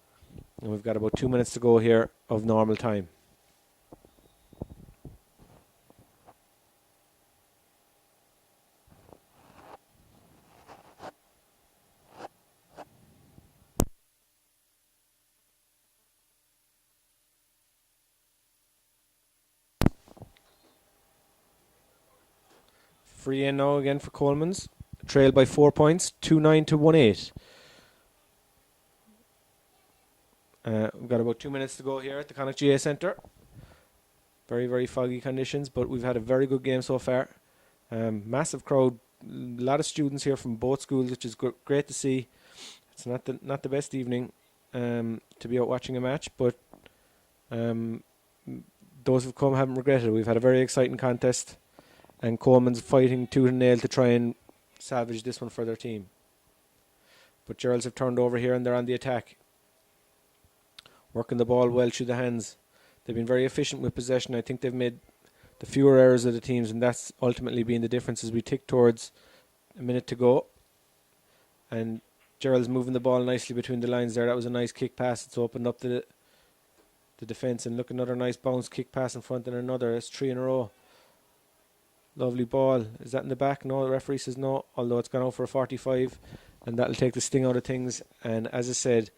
And we've got about 2 minutes to go here of normal time. Free in now again for Colmans. Trail by 4 points, 2-9 to 1-8. We've got about 2 minutes to go here at the Connacht GA Centre. Very, very foggy conditions, but we've had a very good game so far. Massive crowd, a lot of students here from both schools, which is great to see. It's not the best evening to be out watching a match, but those who've come haven't regretted it. We've had a very exciting contest, and Colman's fighting tooth and nail to try and salvage this one for their team. But Geralds have turned over here and they're on the attack. Working the ball well through the hands. They've been very efficient with possession. I think they've made the fewer errors of the teams, and that's ultimately been the difference as we tick towards a minute to go. And Gerald's moving the ball nicely between the lines there. That was a nice kick pass. It's opened up the defence, and look, another nice bounce kick pass in front and another. It's 3 in a row. Lovely ball. Is that in the back? No, the referee says no, although it's gone out for a 45, and that'll take the sting out of things. And as I said,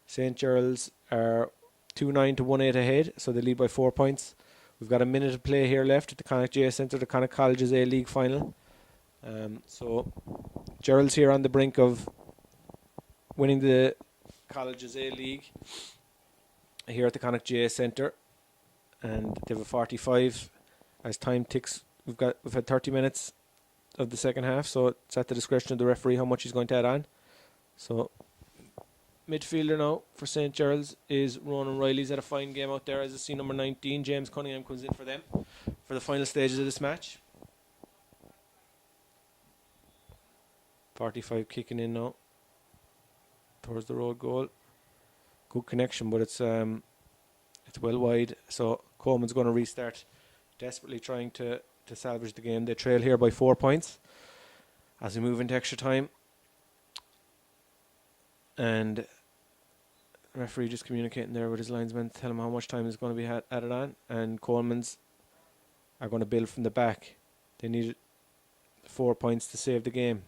St. Geralds are 2-9 to 1-8 ahead, so they lead by 4 points. We've got a minute of play here left at the Connacht GA Centre, the Connacht College's A-League final. So Geralds here on the brink of winning the College's A-League. here at the Connacht GA Centre, and they have a 45 as time ticks. We've had 30 minutes of the second half, so it's at the discretion of the referee how much he's going to add on. So midfielder now for St. Geralds is Ronan Riley. He's had a fine game out there as I see number 19. James Cunningham comes in for them for the final stages of this match. 45 kicking in now towards the road goal. Good connection, but it's well wide. So Colmans going to restart, desperately trying to salvage the game. They trail here by 4 points as we move into extra time. And the referee just communicating there with his linesman, tell him how much time is going to be added on. And Colmans are going to build from the back. They need 4 points to save the game.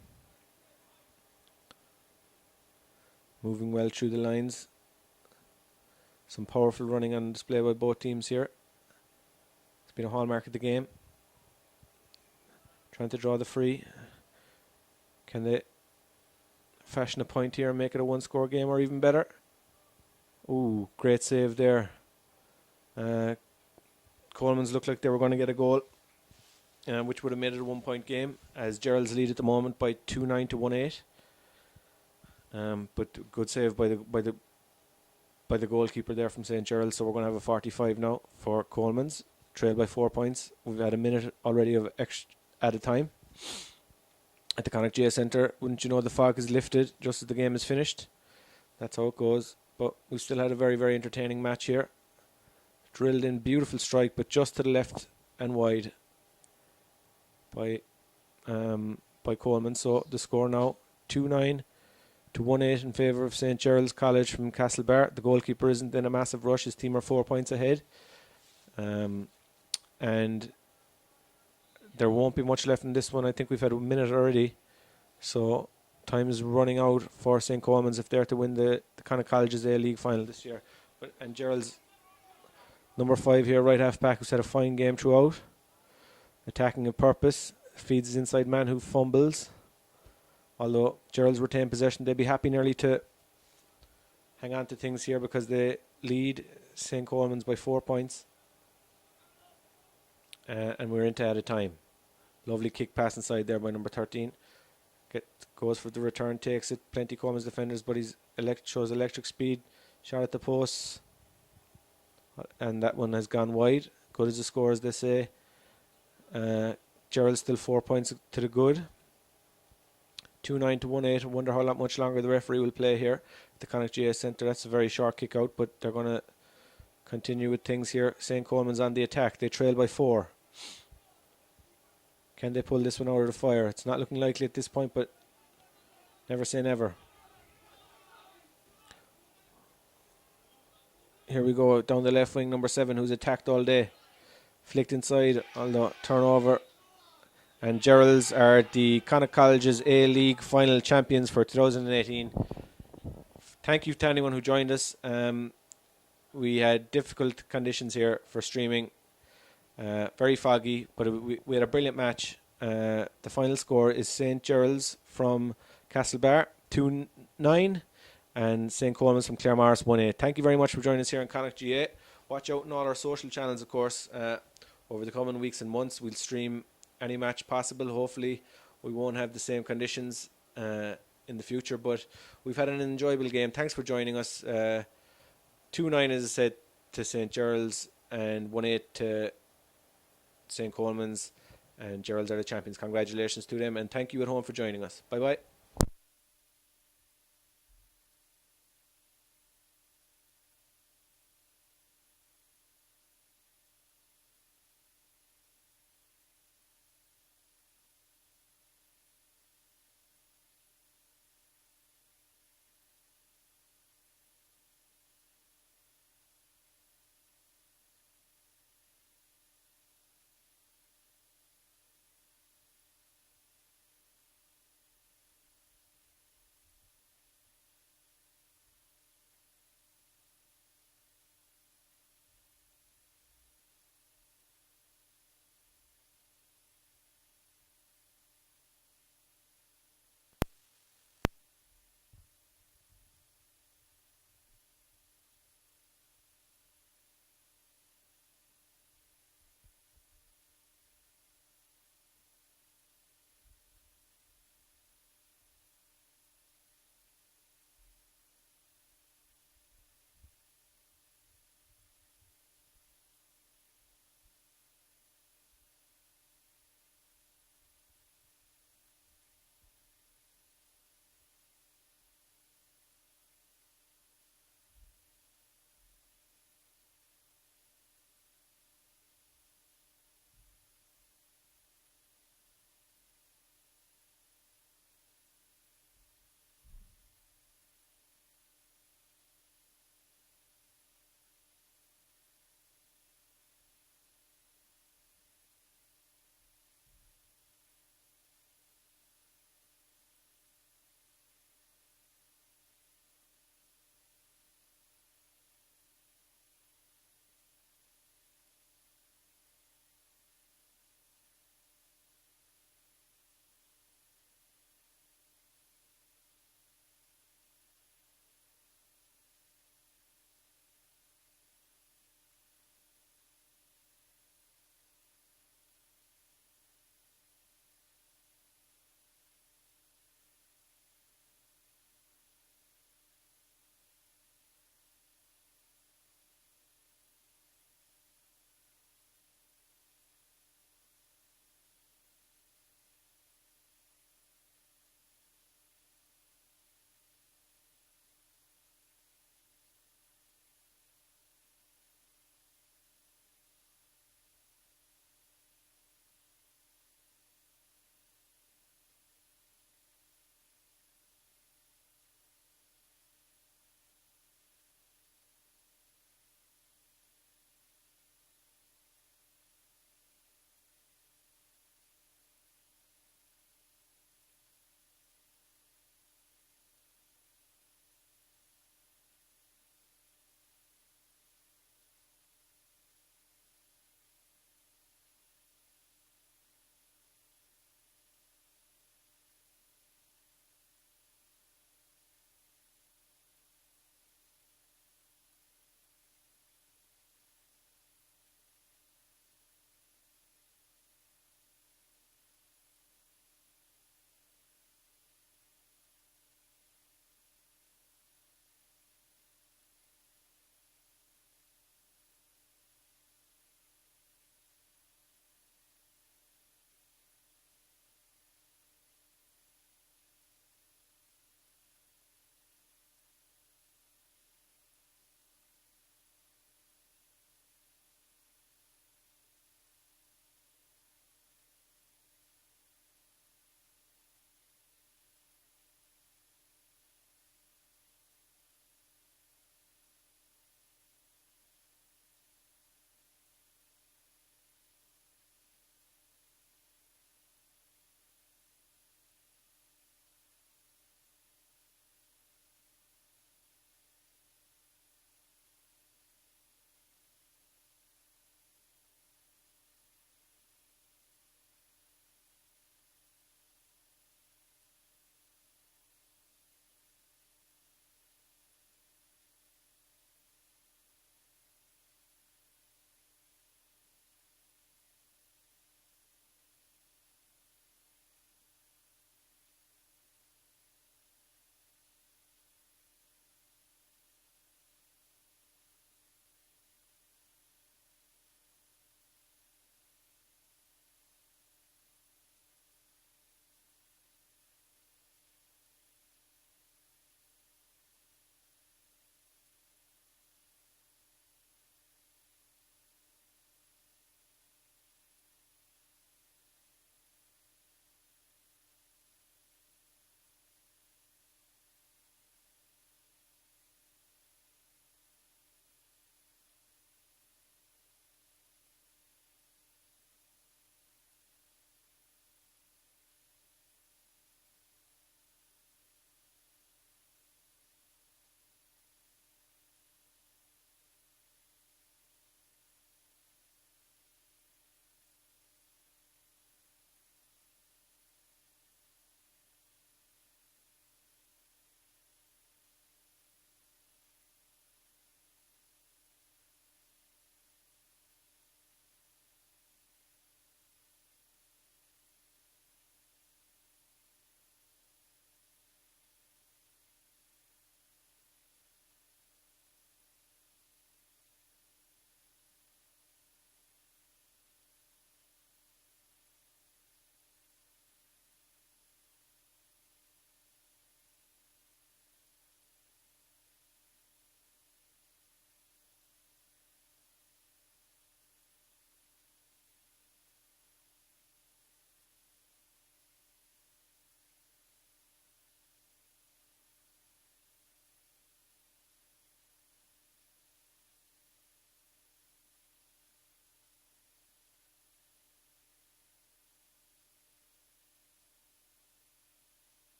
Moving well through the lines. Some powerful running on display by both teams here. It's been a hallmark of the game. Trying to draw the free. Can they fashion a point here and make it a one-score game, or even better? Ooh, great save there. Colmans looked like they were going to get a goal, which would have made it a 1 point game, as Geralds lead at the moment by 2-9 to 1-8. But good save by the goalkeeper there from St. Geralds. So we're going to have a 45 now for Colmans, trailed by 4 points. We've had a minute already of added time at the Connacht GA Centre. Wouldn't you know, the fog is lifted just as the game is finished. That's how it goes. But we still had a very, very entertaining match here. Drilled in, beautiful strike, but just to the left and wide by Colman. So the score now 2-9 to 1-8 in favour of St. Gerald's College from Castlebar. The goalkeeper isn't in a massive rush. His team are 4 points ahead. And there won't be much left in this one. I think we've had a minute already. So time is running out for St. Colmans if they're to win the Connacht College's A-League final this year. And Gerald's number 5 here, right half back, who's had a fine game throughout. Attacking in purpose. Feeds his inside man who fumbles. Although Gerald's retain possession, they'd be happy nearly to hang on to things here because they lead St. Colmans by 4 points. And we're into added time. Lovely kick pass inside there by number 13. Goes for the return, takes it. Plenty Colmans defenders, but he's shows electric speed. Shot at the post. And that one has gone wide. Good as the score, as they say. Gerald's still 4 points to the good. 2-9 to 1-8. I wonder how much longer the referee will play here at the Connacht GA Centre. That's a very short kick out, but they're going to continue with things here. St. Colman's on the attack. They trail by 4. Can they pull this one out of the fire? It's not looking likely at this point, but never say never. Here we go, down the left wing, number 7, who's attacked all day. Flicked inside, although turnover. And Geralds are the Connacht College's A-League final champions for 2018. Thank you to anyone who joined us. We had difficult conditions here for streaming. Very foggy, but we had a brilliant match. The final score is St. Geralds from Castlebar 2-9 and St. Colmans from Claremorris 1-8. Thank you very much for joining us here on Connacht GA. Watch out on all our social channels, of course. Over the coming weeks and months, we'll stream any match possible. Hopefully we won't have the same conditions in the future, but we've had an enjoyable game. Thanks for joining us. 2-9, as I said, to St. Geralds and 1-8 to St. Colmans, and Geralds are the champions. Congratulations to them, and thank you at home for joining us. Bye bye.